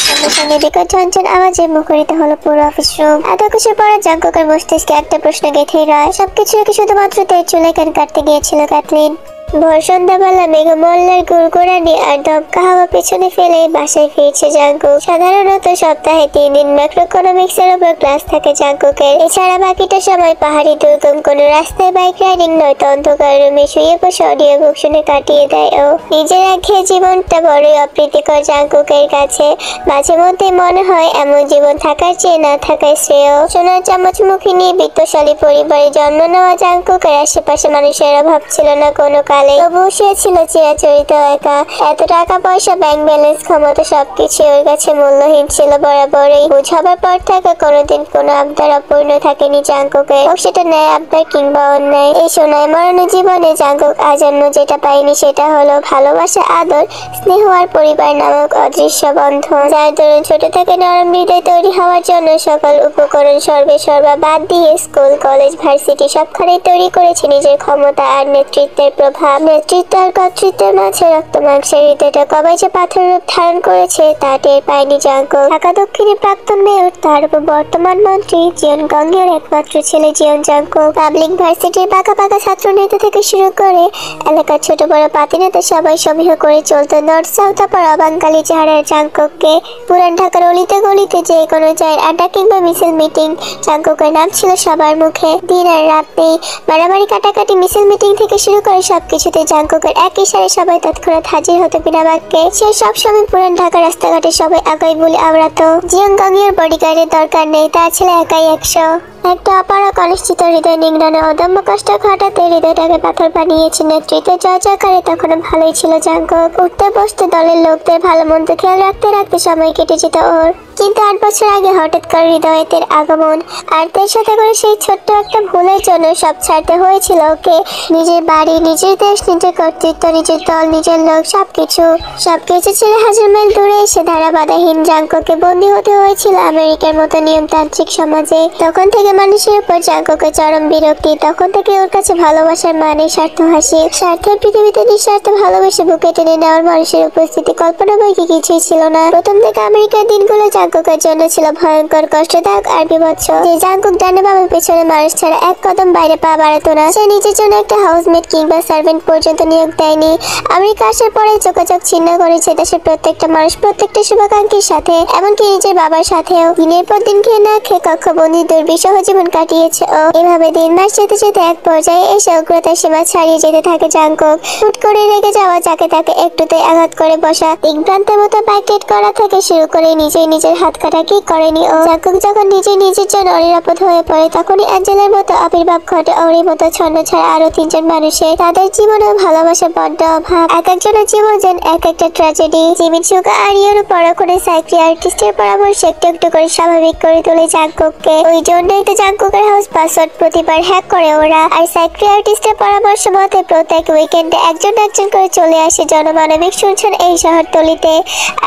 Speaker 1: সঙ্গে সঙ্গে বিকট ঝনঝন আওয়াজে মুখরিত হলো পুরো অফিস রুম। এত কিছুর পরে জাঙ্কুকের মস্তিষ্কে একটা প্রশ্ন গেঁথেই রয়, সবকিছু কি শুধুমাত্র তের চুলে কান কাটতে গিয়েছিল ক্যাথলিন? ভোর সন্ধ্যাবেলা মেঘমল্লার গুড়গুড়ানি আর দমকা হাওয়া পেছনে ফেলে বাসায় ফিরছে জাঙ্কুক। সাধারণত সপ্তাহে 3 দিন ম্যাক্রোইকোনমিক্সের উপর ক্লাস থাকে জাঙ্কুকের। এছাড়া বাকিটা সময় পাহাড়ি দুর্গম কোনো রাস্তায় বাইক রাইডিং নয়তো অন্ধকার রুমে শুয়ে বসে অডিও বুক শুনে কাটিয়ে দেয় ও। নিজের একঘেয়ে জীবনটা বড়ই অপ্রীতিকর জাঙ্কুকের কাছে। মাঝে মধ্যে মনে হয় এমন জীবন থাকার চেয়ে না থাকাই শ্রেয়। সোনার চামচমুখী নিয়ে বিত্তশালী পরিবারে জন্ম নেওয়া জাঙ্কুকের আশেপাশে মানুষের অভাব ছিল না কোনো কালে। তবুও সে ছিল চিরাচরিত একা। এত টাকা পয়সা, ব্যাংক ব্যালেন্স, ক্ষমতা সবকিছু ওর কাছে মূল্যহীন ছিল বরাবরই। বুঝাবার পর থেকে কোনোদিন কোনো আবদার অপূর্ণ থাকেনি জাঙ্কুকের, হোক সেটা ন্যায় আবদার কিংবা অন্যায়। এই সোনায় মরণের জীবনে জাঙ্কুক আজন্ম যেটা পায়নি সেটা হলো ভালোবাসা, আদর, স্নেহ আর পরিবার নামক অদৃশ্য বন্ধন, যার দরুন ছোট থেকে নরম হৃদয় তৈরি হওয়ার জন্য সকল উপকরণ সর্বা বাদ দিয়ে স্কুল, কলেজ, ভার্সিটি সবখানেই তৈরি করেছে নিজের ক্ষমতা আর নেতৃত্বের প্রভাব। নেতৃত্ব আর কর্তৃত্বের মাঝে রক্ত মাংসের হৃদয়টা কবে যে পাথর রূপ ধারণ করেছে তা টের পায়নি জাঙ্কুক। ঢাকা দক্ষিণের প্রাক্তন মেয়র, তার উপর বর্তমান মন্ত্রী জিয়ন গঙ্গের একমাত্র ছেলে জিয়ন জাঙ্কুক। পাবলিক ভার্সিটির পাকা ছাত্র নেতা থেকে শুরু করে এলাকার ছোট বড় পাতি নেতা সবাই সমীহ করে চলতো নর্থ সাউথ আপার অবাঙ্গালি চেহারার জাঙ্কুককে। পুরান ঢাকার অলিতে গলিতে যে কোনো চায়ের আড্ডা কিংবা মিছিল মিটিং, জাঙ্কুকের নাম ছিল সবার মুখে। দিন আর রাত নেই, মারামারি কাটাকাটি, মিছিল মিটিং থেকে শুরু করে সবকিছুতে জাঙ্কুকের এক ইশারায় সবাই তৎক্ষণাৎ হাজির হতো বিনা বাক্যে। সে সবসময় পুরান ঢাকা রাস্তাঘাটে সবাই আগাই বলে আওড়াতো। জিয়ন গঙ্গের বডিগার্ডের দরকার নেই, তা ছিল একাই 100। একটা অপারক অনিশ্চিত হৃদয় নিংড়ানো অদম্য কষ্ট ঘটাতে হৃদয়টাকে পাথর বানিয়েছে নেতৃত্বে জয়জয়কারে। তখনও ভালোই ছিল জাঙ্কুক। উঠতে বসতে দলের লোকদের ভালো মন্দ খেয়াল রাখতে রাখতে সময় কেটে যেত ওর। কিন্তু 8 বছর আগে হঠাৎ করে হৃদয়ের আগমন, আর তার সাথে করে সেই ছোট্ট একটা ভুলের জন্য সব ছাড়তে হয়েছিল ওকে। নিজের বাড়ি, নিজের দেশ, নিজের কর্তৃত্ব, নিজের দল, নিজের লোক, সবকিছু ছেড়ে হাজার মাইল দূরে এসে ধারাবাধাহীন জাঙ্কুকে বন্দী হতে হয়েছিল আমেরিকার মতো নিয়মতান্ত্রিক সমাজে। তখন থেকে মানুষের উপর জাঙ্কুকে চরম বিরক্তি, তখন থেকে ওর কাছে ভালোবাসার মানে স্বার্থহাসিক। স্বার্থের পৃথিবীতে নিঃস্বার্থ ভালোবেসে বুকে টেনে নেওয়ার মানুষের উপস্থিতি কল্পনা বইকি কিছুই ছিল না। প্রথম থেকে আমেরিকার দিনগুলো জাঙ্কুকের জন্য ছিল ভয়ঙ্কর, কষ্টদায়ক আর বিভৎস। যে জাঙ্কুক ডানে বামে পেছনে মানুষ ছাড়া এক কদম বাইরে পা বাড়াতো না। সে নিজের জন্য একটা হাউসমেট কিংবা সার্ভেন্ট পর্যন্ত নিয়োগ দেয়নি। আমেরিকা আসার পরে যোগাযোগ ছিন্ন করেছে দেশের প্রত্যেকটা মানুষ, প্রত্যেকটা শুভাকাঙ্ক্ষীর সাথে, এমনকি নিজের বাবার সাথেও। দিনের পর দিন খেয়ে না খেয়ে কক্ষবন্দি দুর্বিষহ জীবন কাটিয়েছে ও। এভাবে দিন মাস যেতে যেতে এক পর্যায়ে এসে উগ্রতার সীমা ছাড়িয়ে যেতে থাকে জাঙ্কুক। হুট করে রেগে যাওয়া, যাকে তাকে একটুতেই আঘাত করে বসা, দিগ্ভ্রান্তের মতো ব্যাকডেট করা থেকে শুরু করে নিজের হাত কাটা কি করেনি ও। জাঙ্কুক যখন নিজের জন্য অনিরাপদ হয়ে পড়ে, তখনই অ্যাঞ্জেলার মতো আবির্ভাব ঘটে ওরই মতো ছন্ন ছাড়া আরো 3 জন মানুষের। তাদের জীবনে ভালোবাসা বড্ড অভাব, এক একজনের জীবন যেন এক একটা ট্র্যাজেডি। জিমিন সুগা আর ইয়োরু পরক্ষণে সাইকিয়াট্রিস্টের পরামর্শে একটু একটু করে স্বাভাবিক করে তোলে জাঙ্কুককে। ওই জন্যই তো জাঙ্কুকের হাউস পাসওয়ার্ড প্রতিবার হ্যাক করে ওরা। আর সাইকিয়াট্রিস্টের পরামর্শ মতে প্রত্যেক উইকেন্ডে একজন করে চলে আসে জনমানবিক শুনছেন এই শহরতলিতে।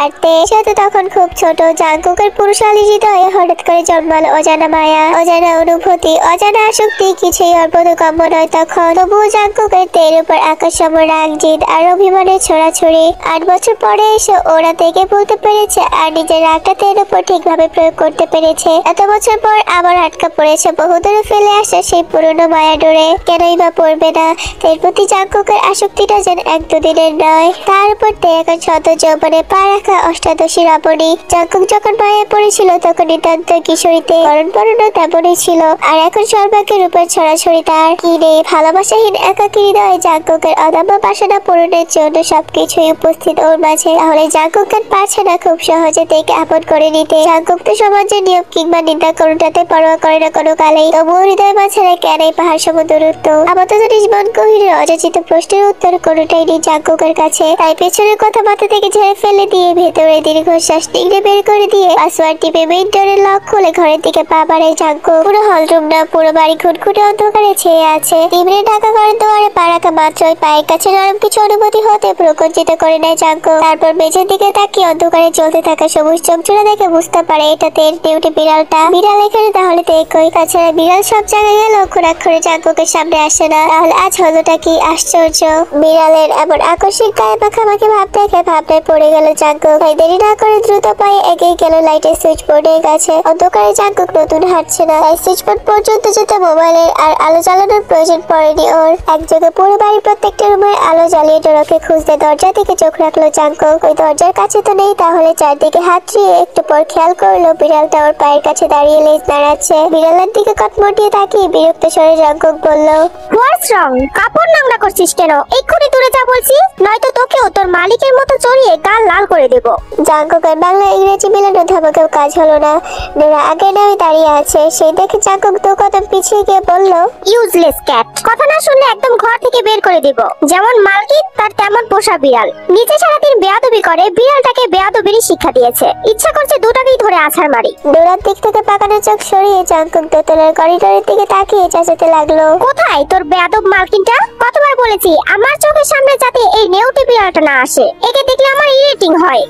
Speaker 1: আর সাথে তখন খুব ছোট জাঙ্কুকের পুরুষালী হৃদয়ে হঠাৎ করে জন্মালো অজানা মায়া, অজানা অনুভূতি, অজানা আসক্তি। কিছুই ওর বোধগম্য নয় তখন। তবুও জাঙ্কুকের তের উপর আকাশসম রাগ, জিদ আর অভিমানের ছড়াছড়ি। 8 বছর পরে এসে ওরা থেকে বলতে পেরেছে আর নিজের রাগটা তের উপর ঠিকভাবে প্রয়োগ করতে পেরেছে। এত বছর পর আবার আটকা পড়েছে বহুদূরে ফেলে আসা সেই পুরনো মায়া ডোরে। কেনই বা পড়বে না? এর প্রতি জাঙ্কুকের আসক্তিটা যেন 1-2 দিনের নয়। তার উপর এখন শত যৌবনে পা রাখা অষ্টাদশী রমণী। জাঙ্কুক যখন মায়া পড়েছিল তখন নিতান্ত কিশোরীতে, পরণও তেমনই ছিল। আর এখন সর্বাঙ্গের রূপের ছড়াছড়ি তার। কি নেই ভালোবাসাহীন একাকী হৃদয়ে জাঙ্কুকের অদম্য বাসনা পূরণের জন্য সবকিছুই উপস্থিত ওর মাঝে। তাহলে জাঙ্কুক পারছে না খুব সহজে থেকে আপন করে নিতে। জাঙ্কুক তো সমাজের নিয়ম কিংবা নিন্দা কোনোটাতে পরোয়া করে না কোনো কালেই। তবুও হৃদয় মাঝারে কেনই পাহাড় সম দূরত্ব। আপাতত জীবন গভীরের অযাচিত প্রশ্নের উত্তর কোনোটাই নেই জাঙ্কুকের কাছে। তাই পেছনের কথা মাথা থেকে ঝেড়ে ফেলে দিয়ে ভেতরে দীর্ঘশ্বাস নিংড়ে বের করে দিয়ে পাসওয়ার্ড টিপে মেইন ডোরের লক খুলে ঘরের দিকে পা বাড়ায় জাঙ্কুক। পুরো হলরুম না, পুরো বাড়ি খুঁটখুটে অন্ধকারে ছেয়ে আছে। তীব্রে ঢাকা ঘরের দুয়ারে পা রাখা মাত্রই পায়ের কাছে নরম কিছু অনুভূতি হতে প্রকঞ্চিত করে নেয় জাঙ্কুক। তারপর মেঝের দিকে তাকিয়ে অন্ধকারে চলতে থাকা সবুজ চোখজোড়া দেখে বুঝতে পারে এটা তের ডিউটি বিড়ালটা। বিড়াল এখানে তাহলে তো একই। তাছাড়া বিড়াল সব জায়গায় গেল অক্ষরে জাঙ্কুকের সামনে আসে না। তাহলে আজ হলোটা কি? আশ্চর্য! বিড়ালের এমন আকস্মিক গায়ে মাখামাখি ভাব দেখে ভাবনায় পড়ে গেল জাঙ্কুক। তাই দেরি না করে দ্রুত পায়ে এগিয়ে গেল লাইটের সুইচ বোর্ডের কাছে। অন্ধকারে জাঙ্কুক নতুন হাঁটছে না, তাই সুইচ বোর্ড পর্যন্ত যেতে মোবাইলের আর আলো জ্বালানোর প্রয়োজন পড়েনি ওর। একযোগে পুরো বাড়ির প্রত্যেকটা রুমের আলো জ্বালিয়ে ডোরকে খুঁজতে দরজা থেকে চোখ রাখলো জাঙ্কুক। ওই দরজার কাছে তো নেই, তাহলে চারদিকে হাত দিয়ে একটু পর খেয়াল করলো বিড়ালটা ওর পায়ের কাছে দাঁড়িয়ে লেজ নাড়াচ্ছে। বিড়ালের দিকে কটমটিয়ে তাকিয়ে বিরক্ত স্বরে জাঙ্কুক বলল,
Speaker 2: হোয়াটস রং? কাপড় নোংরা করছিস কেন? এক্ষুনি দূরে যা বলছি, নয়তো তোকেও তোর মালিকের মতো চড়িয়ে গাল লাল করে দেব।
Speaker 1: জাঙ্কুকের বাংলা ইংরেজি মিলানো ধমকেও কাজ হলো না। নোরা আগে নামে দাঁড়িয়ে আছে। সেই দেখে জাঙ্কুক 2 কদম পিছিয়ে গিয়ে বলল,
Speaker 2: ইউজলেস ক্যাট। কথা না শুনলে একদম ঘর থেকে বের করে দেব। যেমন মালকিন তার তেমন পোষা বিড়াল। নিচে সারাদিন বেয়াদবি করে, বিড়ালটাকে বেয়াদবিরই শিক্ষা দিয়েছে। ইচ্ছা করছে দুটাকেই ধরে আছাড় মারি।
Speaker 1: নোরার দিক থেকে পাকানো চোখ সরিয়ে জাঙ্কুক দোতলার করিডোরের দিকে তাকিয়ে চেঁচাতে লাগলো,
Speaker 2: কোথায় তোর বেয়াদব মালকিনটা? কতবার বলেছি আমার চোখের সামনে যাতে এই নেউটি বিড়ালটা না আসে। একে দেখলে আমার ইরিটিং হয়।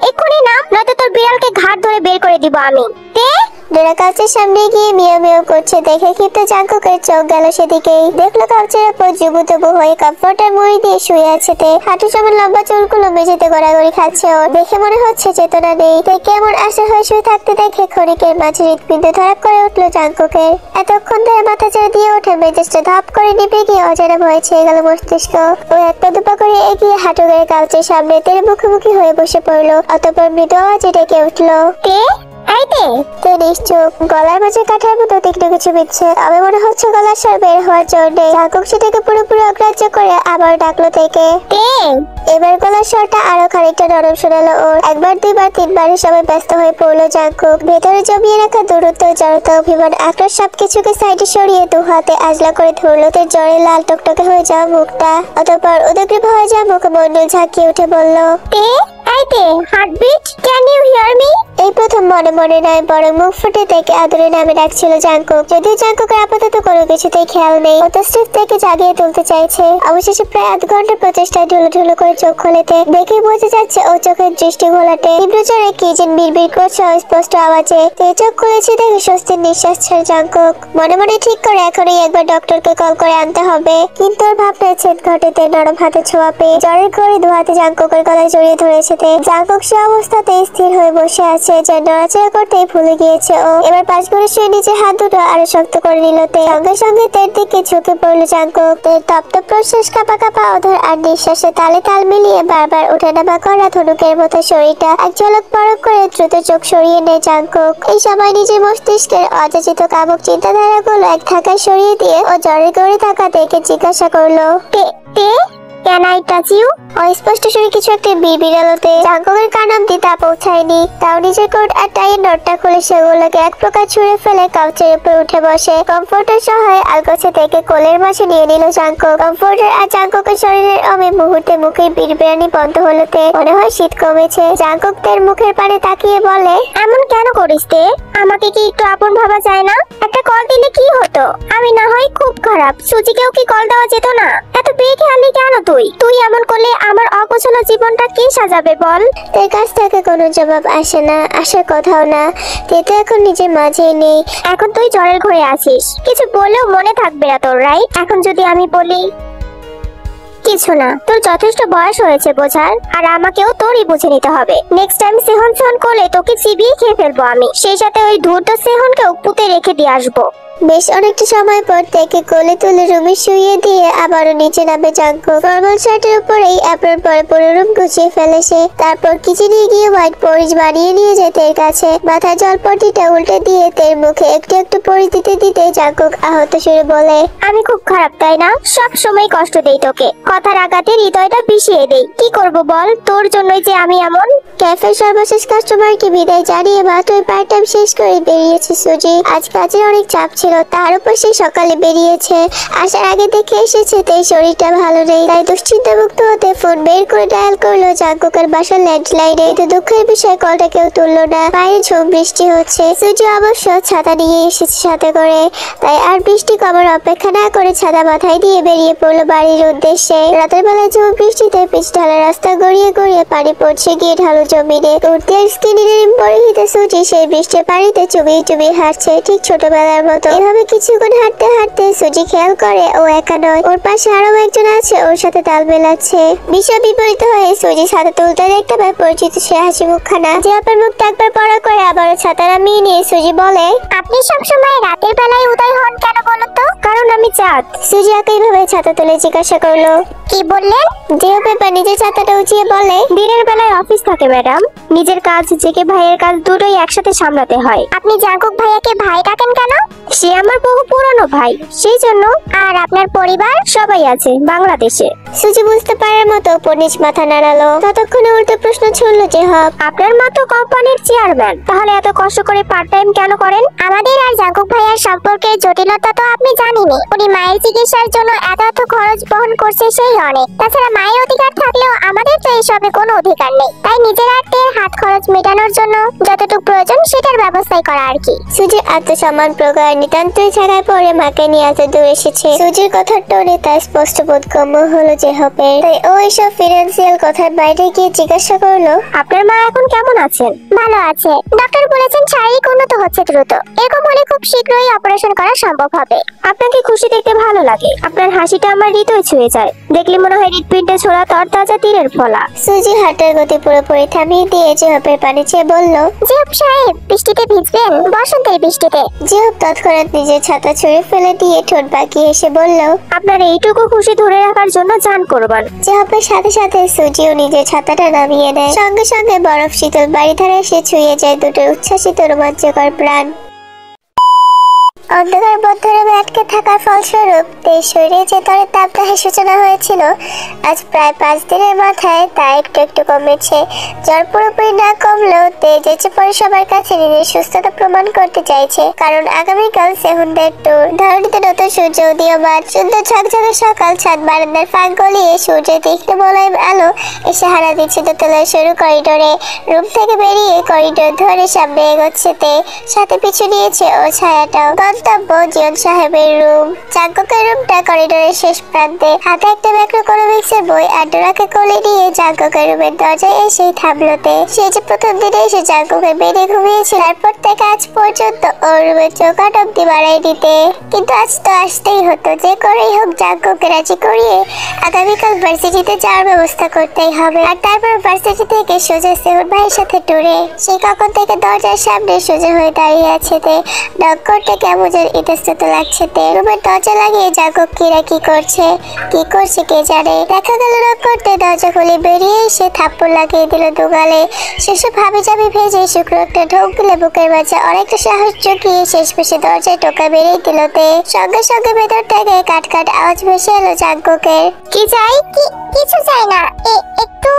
Speaker 2: এক্ষুনি নাম, নয়তো তোর বিড়ালকে ঘাট ধরে বের করে দিব আমি।
Speaker 1: নোরা কাউচের সামনে গিয়ে মিয়াও মিয়াও করছে দেখে ক্ষিপ্ত জাঙ্কুকের চোখ গেল সেদিকেই। দেখলো কাউচের উপর জুবুতবু হয়ে কমফোর্টার মুড়ি দিয়ে শুয়ে আছে তে। হাঁটু সমান লম্বা চুলগুলো মেঝেতে গড়াগড়ি খাচ্ছে ওর। দেখে মনে হচ্ছে চেতনা নেই। তাই কেমন আশা হয়ে শুয়ে থাকতে দেখে ক্ষণিকের মাঝে হৃৎপিণ্ড ধড়াক করে উঠলো জাঙ্কুকের। এতক্ষণ ধরে মাথা ছেড়ে দিয়ে ওঠে মেজাজটা ধপ করে নিভে গিয়ে অজানা ভয়ে ছেয়ে গেল মস্তিষ্ক। ও এক পা দুপা করে এগিয়ে হাঁটু গেড়ে কাউচের সামনে তেরে মুখোমুখি হয়ে বসে পড়লো। অতঃপর মৃদু আওয়াজে ডেকে উঠলো, তে নিশ্চুপ। গলার মাঝে কাঠার মতো তীক্ষ্ণ কিছু বিচ্ছে। আমি মনে হচ্ছে গলার স্বর বের হওয়ার জন্য। জাঙ্কুক সেটাকে পুরোপুরি অগ্রাহ্য করে আবার ডাকলো থেকে। এবার গলার স্বরটা আরো খানিকটা নরম শোনালো ওর। 1বার 2বার 3বার হিসাবে ব্যস্ত হয়ে পড়লো জাঙ্কুক। ভেতরে জমিয়ে রাখা দূরত্ব, জড়তা, অভিমান, আক্রোশ সবকিছুকে সাইডে সরিয়ে 2 হাতে আজলা করে ধরলো তার জ্বরে লাল টকটকে হয়ে যাওয়া মুখটা। অতঃপর উদগ্রীব হয়ে যাওয়া মুখমণ্ডল ঝাঁকিয়ে উঠে বলল,
Speaker 2: heartbeat, can you hear me?
Speaker 1: এই প্রথম মনে মনে নয় বরং মুখ ফুটে থেকে আদরে নামে ডাকছিল জাংকুক। যদিও জাংকুকের আপাতত কোনো কিছুতেই খেয়াল নেই, ও তো স্রেফ থেকে জাগিয়ে তুলতে চাইছে। অবশেষে প্রায় আধ ঘন্টার প্রচেষ্টায় ঢুলো ঢুলো করে চোখ খুলেতে দেখে বোঝা যাচ্ছে ও চোখের দৃষ্টি ঘোলাটে। তীব্র জোরে কি যেন বিড়বিড় করছে স্পষ্ট আওয়াজে। চোখ খুলেছে দেখে স্বস্তির নিঃশ্বাস ছেড়ে জাংকুক। মনে মনে ঠিক করে এখনই একবার ডক্টরকে কল করে আনতে হবে। কিন্তু ওর ভাবনায় ছেদ ঘটেতে নরম হাতে ছোঁয়া পেয়ে জ্বরের ঘরে দু হাতে জাংকুকের গলায় জড়িয়ে ধরেছে। জাংকুক সে অবস্থাতে স্থির হয়ে বসে আছে, যে নড়াচড়া করতেই ভুলে গিয়েছে ও। এবার পাশ করে শুয়ে নিজের হাত দুটো আরো শক্ত করে নিল। সঙ্গে সঙ্গে তের দিকে ঝুঁকে পড়লো জাংকুক। তের তপ্ত প্রশ্বাস কাঁপা কাঁপা অধর আর নিঃশ্বাসে তালে তাল মিলিয়ে বারবার উঠে নামা করা ধনুকের মতো শরীরটা এক ঝলক পরক করে দ্রুত চোখ সরিয়ে নেয় জাংকুক। এই সময় নিজের মস্তিষ্কের অযাচিত কামুক চিন্তাধারাগুলো এক ধাক্কায় সরিয়ে দিয়ে ও জ্বরে গড়ে থাকা তেকে জিজ্ঞাসা করলো, তে Can I touch you? অস্পষ্ট শুনে কিছু একটা বিড়বিড়ালোতে জাংকুকের কান অব্দি তা পৌঁছায়নি। তাও নিজের কোট আর টাইয়ের নটটা খুলে সেগুলোকে এক প্রকার ছুঁড়ে ফেলে কাউচের উপর উঠে বসে। কমফোর্টার সহায় আলগোছে থেকে কোলের মাঝে নিয়ে নিল জাংকুক। কমফোর্টার আর জাংকুকের শরীরের অমে মুহূর্তে মুখের বিড়বিড়ানি বন্ধ হলোতে মনে হয় শীত কমেছে। জাংকুক তের মুখের পানে তাকিয়ে বলে, এমন কেন করিস তে? আমাকে কি একটু আপন ভাবা যায় না? একটা কল দিলে কি হতো? আমি না হয় খুব খারাপ, সুজিকেও কি কল দেওয়া যেত না? এত বেখেয়ালি কেন তুই এমন করলে আমার অগোছালো জীবনটা কে সাজাবে বল? তোর কাছ থেকে কোনো জবাব আসে না, আসার কথাও না। তুই তো এখন নিজের মাঝেই নেই। এখন তুই জ্বরের ঘরে আছিস, কিছু বলেও মনে থাকবে না তোর, রাইট? এখন যদি আমি বলি কিছু না, তোর যথেষ্ট বয়স হয়েছে বোঝার, আর আমাকেও তোরই বুঝে নিতে হবে। নেক্সট টাইম সেহন করলে তোকে চিবিয়ে খেয়ে ফেলবো আমি, সেই সাথে ওই ধূর্ত সেহনকেও পুঁতে রেখে দিয়ে আসবো। বেশ অনেকটা সময় পর থেকে কোলে তুলে রুমে শুইয়ে দিয়ে আবারও নিচে নামে জাংকুক। ফর্মাল শার্টের উপরেই অ্যাপ্রন পরে পুরো রুম গুছিয়ে ফেলে সে। তারপর কিচেনে গিয়ে হোয়াইট পরিজ বানিয়ে নিয়ে যায় তের কাছে। মাথায় জলপট্টিটা উল্টে দিয়ে তের মুখে একটু একটু পরিজ দিতে দিতে জাংকুক আহত সুরে বলে, আমি খুব খারাপ তাই না? সব সময় কষ্ট দেই তোকে, কথার আঘাতে হৃদয়টা বিষিয়ে দেই। কি করব বল, তোর জন্যই যে আমি এমন। ক্যাফের সর্বশেষ কাস্টমারকে বিদায় জানিয়ে মাত্র পার্ট টাইম শেষ করে বেরিয়েছে সুজি। আজ কাজের অনেক চাপ ছিল, তার উপর সে সকালে বেরিয়েছে। আসার আগে দেখে এসেছে তাই শরীরটা ভালো নেই। তাই দুশ্চিন্তা মুক্ত হতে ফোন বের করে ডায়াল করলো জাংকুকের বাসার ল্যান্ডলাইনে। কিন্তু দুঃখের বিষয় কলটা কেউ তুললো না। বাইরে ঝুম বৃষ্টি হচ্ছে। সুজি অবশ্য ছাতা নিয়ে এসেছে সাথে করে, তাই আর বৃষ্টি কমার অপেক্ষা না করে ছাতা মাথায় দিয়ে বেরিয়ে পড়লো বাড়ির উদ্দেশ্যে। রাতের বেলায় ঝুম বৃষ্টিতে পিচ ঢালা রাস্তা গড়িয়ে গড়িয়ে পানি পড়ছে গিয়ে ঢালু জমিনে। কুর্তি আর স্কিনির পরিহিত সুজি সেই বৃষ্টির পানিতে চুবিয়ে চুবিয়ে হাঁটছে, ঠিক ছোটবেলার মতো। এভাবে কিছুক্ষণ হাঁটতে হাঁটতে সুজি খেয়াল করে ও একা নয়, ওর পাশে আরো একজন আছে, ওর সাথে তাল মেলাচ্ছে। বিষয় বিপরীত হয়ে সুজি ছাতা তুলতে দেখতে পায় পরিচিত সে হাসি মুখখানা। জিহাপের মুখটা একবার পড়া করে আবারও ছাতা নামিয়ে নিয়ে সুজি বলে, আপনি সবসময় রাতের বেলায় উদয় হন কেন বলুন তো? কারণ আমি চাঁদ। সুজি একইভাবে ছাতা তুলে জিজ্ঞাসা করলো, কি বললেন? জিহাপের নিজের ছাতাটা উঁচিয়ে বলে, দিনের বেলায় অফিস থাকে ম্যাডাম, নিজের কাজ জেকে ভাইয়ের কাজ দুটোই একসাথে সামলাতে হয়। আপনি জাংকুক ভাইয়াকে ভাই ডাকেন কেন? সে আমার বহু পুরনো ভাই, সেই জন্য। আর আপনার পরিবার? সবাই আছে বাংলাদেশে। সুজি বুঝতে পারার মতো পনিজ মাথা নাড়ালো। ততক্ষণে উল্টো প্রশ্ন ছুড়লো জেহাব, আপনার মতো কোম্পানির চেয়ারম্যান, তাহলে এত কষ্ট করে পার্ট টাইম কেন করেন? আমাদের আর জাংকুক ভাইয়ার সম্পর্কের জটিলতা তো আপনি জানেনই। উনি মায়ের চিকিৎসার জন্য এত খরচ বহন করছে সেই অনেক। তাছাড়া মায়ের অধিকার থাকলেও আমাদের তো এইসবে কোনো অধিকার নেই। তাই নিজের আত্মের হাত খরচ মেটানোর জন্য যতটুকু প্রয়োজন সেটার ব্যবস্থাই করা আর কি। সুজির আত্মসম্মান প্রকার নিতান্তই ছাড়াই পরে মাকে নিয়ে এত দূর এসেছে। সুজির কথার টোনে তার স্পষ্ট বোধগম্য হলো যে হবে। তাই ও এসব ফিনান্সিয়াল কথার বাইরে গিয়ে জিজ্ঞাসা করলো, আপনার মা এখন কেমন আছেন? ভালো আছে, ডক্টর বলেছেন শারীরিক উন্নত হচ্ছে দ্রুত। এরকম হলে খুব শীঘ্রই অপারেশন করা সম্ভব হবে। আপনাকে খুশি দেখতে ভালো লাগে, আপনার হাসিটা আমার হৃদয় ছুঁয়ে যায়। দেখলে মনে হয় হৃৎপিণ্ডে ছোড়া তরতাজা তীরের ফলা। সুজি হাতের গতি পুরোপুরি থামিয়ে দিয়ে জিহাবের পানি চেয়ে বলল, জিহাব সাহেব বৃষ্টিতে ভিজবেন? বসন্তের বৃষ্টিতে। জিহাব তৎক্ষণাৎ নিজের ছাতা ছুঁড়ে ফেলে দিয়ে ঠোঁট বাঁকিয়ে এসে বলল, আপনার এইটুকু খুশি ধরে রাখার জন্য জান করবেন। জিহাবের সাথে সাথে সুজিও নিজের ছাতাটা নামিয়ে নেয়। সঙ্গে সঙ্গে বরফ শীতল বাড়ি ধারে এসে ছুঁয়ে যায় দুটো উচ্ছ্বাসিত রোমাঞ্চকর প্রাণ। অন্ধকার বদ্ধ রুমে আটকে থাকার ফলস্বরূপ তের শরীরে যে তরের তাপদাহের সূচনা হয়েছিল আজ প্রায় 5 দিনের মাথায় তা একটু একটু কমেছে। জ্বর পুরোপুরি না কমলেও তে যেচে পরে সবার কাছে নিজের সুস্থতা প্রমাণ করতে চাইছে, কারণ আগামীকাল সেহুনদের ট্যুর। ধরণীতে নতুন সূর্য উদীয়মান, সুন্দর ঝকঝকে সকাল, ছাদ বারান্দার ফাঁক গলিয়ে সূর্যের তীক্ষ্ণ মোলায়েম আলো এসে হানা দিচ্ছে দোতলার সরু করিডোরে। রুম থেকে বেরিয়ে করিডোর ধরে সামনে এগোচ্ছে তে, সাথে পিছু নিয়েছে ও ছায়াটাও। গন্তব্য জিয়ন সাহেবের রুম। জাঙ্কুকের রুমটা করিডোরের শেষ প্রান্তে। হাতে একটা ম্যাক্রোইকোনমিক্সের বই আর ডোরাকে কোলে নিয়ে জাঙ্কুকের রুমের দরজায় এসেই থামলো তে। সে যে প্রথম দিনে এসে জাঙ্কুকের বেডে ঘুমিয়েছে, তারপর থেকে আজ পর্যন্ত ওর রুমের চৌকাঠ অব্দি বাড়াই দিতে, কিন্তু আজ তো আসতেই হতো। যে করেই হোক জাঙ্কুকে রাজি করিয়ে আগামীকাল ভার্সিটিতে যাওয়ার ব্যবস্থা করতেই হবে। আর তারপর ভার্সিটি থেকে সোজা সেহুন ভাইয়ের সাথে ট্যুরে। সে কখন থেকে দরজার সামনে সোজা হয়ে দাঁড়িয়ে আছে তে। নক করতে কেমন যেন ইতস্তত লাগছে তে। রুমের দরজা লাগিয়ে জাঙ্কুক কিরা কি করছে কে জানে। দেখা গেল নক করতে দরজা খুলে বেরিয়ে এসে থাপ্পড় লাগিয়ে দিল দুগালে। সেসব ভাবি জাবি ভেজে শুকনো একটা ঢোক দিলে বুকের মাঝে অনেকটা সাহস জুগিয়ে শেষ পেশে দরজায় টোকা বেরিয়ে দিল তে। সঙ্গে সঙ্গে ভেতর থেকে কাট কাট আওয়াজ ভেসে এলো জাঙ্কুকের।
Speaker 2: কি চাই? কিছু চাই না, একটু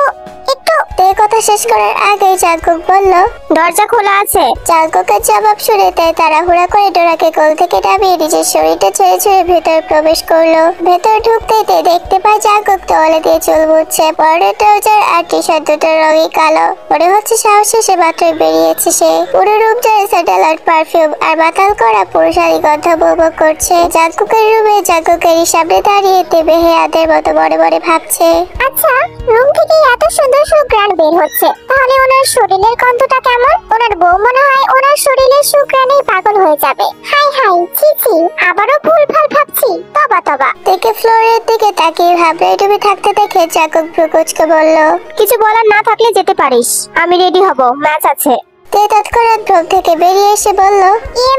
Speaker 2: একটু।
Speaker 1: তে কথা শেষ করার আগেই জাঙ্কুক বলল,
Speaker 2: দরজা খোলা আছে।
Speaker 1: জাঙ্কুকের জবাব শুনে তে তাড়াহুড়া করে ডোরাকে কোল থেকে নামিয়ে নিজের শরীরটা ছেড়ে ছেড়ে ভেতরে প্রবেশ করলো। ভেতর ঢুকতেই তে দেখতে পায় জাঙ্কুক তোয়ালে দিয়ে চুল মুছছে। পরনের ট্রাউজার আর টি শার্ট দুটোর রঙই কালো। মনে হচ্ছে সাহস শেষে মাত্রই বেরিয়েছে সে। পুরো রুম জুড়ে স্যান্ডেল আর পারফিউম আর মাতাল করা পুরুষালী গন্ধ উপভোগ করছে। জাঙ্কুকের রুমে জাঙ্কুকেরই সামনে দাঁড়িয়ে তে বেহেয়াদের মতো মনে মনে ভাবছে,
Speaker 2: আচ্ছা, রুম থেকে এত সুন্দর সুঘ্রাণ বের হচ্ছে, তাহলে ওনার শরীরের গন্ধটা কেমন? ওনার বউ মনে হয় ওনার শরীরের সুঘ্রাণেই পাগল হয়ে যাবে। হাই হাই, ছি ছি, আবারও ভুলভাল ভাবছি। তবা তবা।
Speaker 1: থেকে ফ্লোরের দিকে তাকিয়ে ভাবনায় ডুবে থাকতে দেখে জাঙ্কুক ভ্রুকুচকে বলল,
Speaker 2: কিছু বলার না থাকলে যেতে পারিস, আমি রেডি হব, ম্যাচ আছে।
Speaker 1: তে তৎক্ষণাৎ রুম থেকে বেরিয়ে এসে বলল,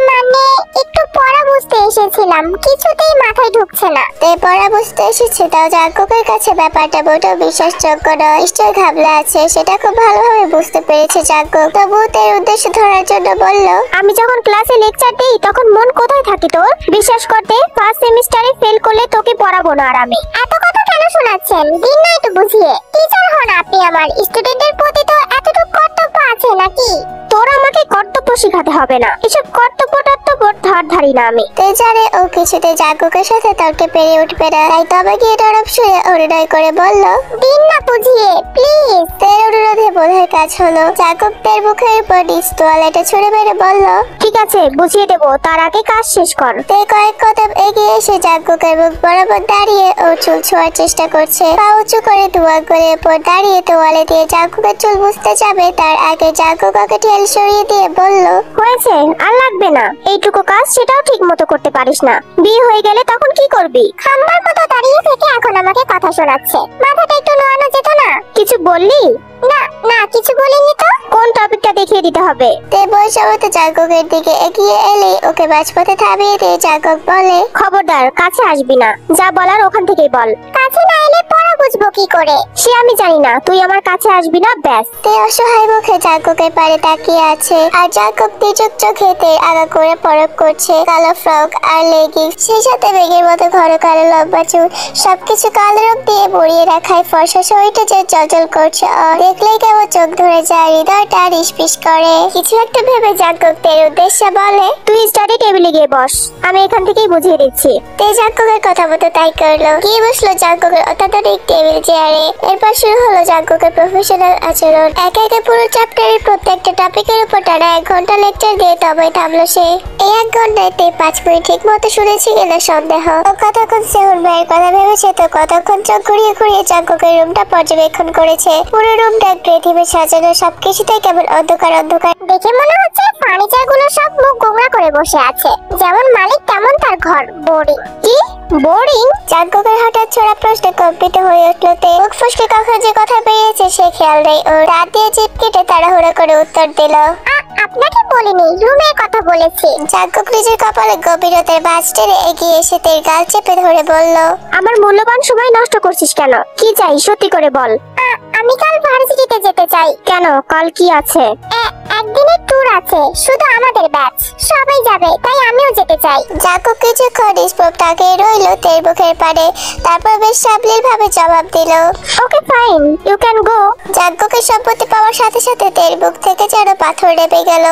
Speaker 2: মানে একটু পড়া বুঝতে এসেছিলাম, কিছুতেই মাথায় ঢুকছে না।
Speaker 1: তে পড়া বুঝতে এসেছে, তাও জাঙ্কুকের কাছে ব্যাপারটা মোটেও বিশ্বাসযোগ্য নয়। নিশ্চয় ঘাবলা আছে, সেটা খুব ভালোভাবে বুঝতে পেরেছে জাঙ্কুক। তবুও তের উদ্দেশ্য ধরার জন্য বলল,
Speaker 2: আমি যখন ক্লাসে লেকচার দেই তখন মন কোথায় থাকে তোর? বিশ্বাস করতে, ফার্স্ট সেমিস্টারে ফেল করলে তোকে পড়াবো না আর আমি। এত কথা কেন শোনাচ্ছেন? দিন না একটু বুঝিয়ে। টিচার হন আপনি আমার, স্টুডেন্টের প্রতি তো এতটুকু কর্তব্য আছে নাকি? তোর আমাকে কর্তব্য শেখাতে হবে না, এসব কর্তব্য টর্তব্য ধারি না আমি।
Speaker 1: তে জানে ও কিছুতে জাঙ্কুকের সাথে তর্কে পেরে উঠবে না, তাই তবে গিয়ে ডরব শুয়ে অভিনয় করে বলল,
Speaker 2: দিন না বুঝিয়ে প্লিজ।
Speaker 1: তের অনুরোধে বোধহয় কাজ হলো। জাঙ্কুক তের মুখের উপর নিজ তোয়ালেটা ছুঁড়ে মেরে বলল,
Speaker 2: ঠিক আছে, বুঝিয়ে দেবো, তার আগে কাজ শেষ কর।
Speaker 1: তে কয়েক কদম এগিয়ে এসে জাঙ্কুকের মুখ বরাবর দাঁড়িয়ে ওর চুল ছোঁয়ার চেষ্টা করছে। পা উঁচু করে ধোয়া করে উপর দাঁড়িয়ে তোয়ালে দিয়ে জাঙ্কুকের চুল মুছতে যাবে, তার আগে জাঙ্কুক ওকে ঠেল সরিয়ে দিয়ে বলল,
Speaker 2: হয়েছে, আর লাগবে না। এইটুকু কাজ সেটাও ঠিক মতো করতে পারিস না। বিয়ে হয়ে গেলে তখন কি করবি? খাম্বার মতো দাঁড়িয়ে থেকে এখন আমাকে কথা শোনাচ্ছে। মাথাটা একটু নোয়ানো যেত না? কিছু বললি? না না, কিছু বলিনি তো। কোন টপিকটা দেখিয়ে দিতে হবে?
Speaker 1: তে বৈশাখতে জাঙ্কুকের দিকে এগিয়ে এলে ওকে মাঝপথে থামিয়ে দিয়ে জাঙ্কুক বলে,
Speaker 2: খবরদার, কাছে আসবি না। যা বলার ওখান থেকেই বল। কাছে না এলে পড়া বুঝবো কি করে? সে আমি জানি না, তুই আমার কাছে আসবি না, ব্যাস।
Speaker 1: তে অসহায় মুখে জাঙ্কুকের পারে তাকিয়ে আছে, আর জাঙ্কুক তির্যক চোখে তে আগা করে পরক করছে। কালো ফ্রক আর লেগিংস, সেই সাথে বেগের মতো ঘন কালো লম্বা চুল, সবকিছু কালো রং দিয়ে বড়িয়ে রাখায় ফর্সা শরীরটা যে জলজল করছে। দেখলেই কেমন চোখ ধরে যায়, হৃদয়টা রিসপিস করে। কিছু একটা ভেবে জাঙ্কুক তের উদ্দেশ্যে বলে,
Speaker 2: তুই স্টাডি টেবিলে গিয়ে বস, আমি এখান থেকেই বুঝিয়ে দিচ্ছি।
Speaker 1: তে জাঙ্কুকের কথা মতো তাই করলো। গিয়ে বসলো জাঙ্কুকের অত্যাধুনিক টেবিল চেয়ারে। এরপর শুরু হলো জাঙ্কুকের প্রফেশনাল আচরণ। একে একে পুরো চ্যাপ্টারের প্রত্যেকটা টপিকের উপর টানা 1 ঘন্টা লেকচার দিয়ে তবে থামলো সে। এই 1 ঘন্টায় তে 5 মিনিট ঠিক মতো শুনেছি কিনা সন্দেহ। ও কতক্ষণ সেহুন ভাইয়ের কথা ভেবেছে, তো কতক্ষণ চোখ ঘুরিয়ে ঘুরিয়ে জাঙ্কুকের রুমটা পর্যবেক্ষণ করেছে। পুরো রুমটা গ্রে থিমে সাজানো, সবকিছুতেই কেমন অন্ধকার অন্ধকার।
Speaker 2: দেখে মনে হচ্ছে ফার্নিচার গুলো সব মুখ গোমড়া করে বসে আছে। যেমন মালিক তেমন তার ঘর, বোরিং। কি বোরিং?
Speaker 1: জাঙ্কুকের হঠাৎ ছোড়া প্রশ্নে কম্পিত হয়ে উঠলো তে। মুখ ফসকে কখন যে কথা বেরিয়েছে সে খেয়াল নেই ওর। দাঁত দিয়ে জিভ কেটে তাড়াহুড়ো করে উত্তর দিল,
Speaker 2: আপনাকে বলিনি, রুমের কথা বলেছি।
Speaker 1: জাঙ্কুক নিজের কপালে গভীরতার ভাঁজ টেনে এগিয়ে এসে তের গাল চেপে ধরে বলল,
Speaker 2: আমার মূল্যবান সময় নষ্ট করছিস কেন? কি চাই সত্যি করে বল। আমি কাল ভার্সিটিতে যেতে চাই। কেন, কাল কি আছে? একদিনের ট্যুর আছে, শুধু আমাদের ব্যাচ, সবাই যাবে, তাই আমিও যেতে চাই।
Speaker 1: জাঙ্কুক কিছুক্ষণ নিষ্প্রভ তাকিয়ে রইল তের মুখের পানে, তারপর বেশ সাবলীল ভাবে জবাব দিল,
Speaker 2: okay fine, you can go.
Speaker 1: জাঙ্কুকের সম্মতি পাওয়ার সাথে সাথে তের মুখ থেকে যেন পাথর নেমে গেল।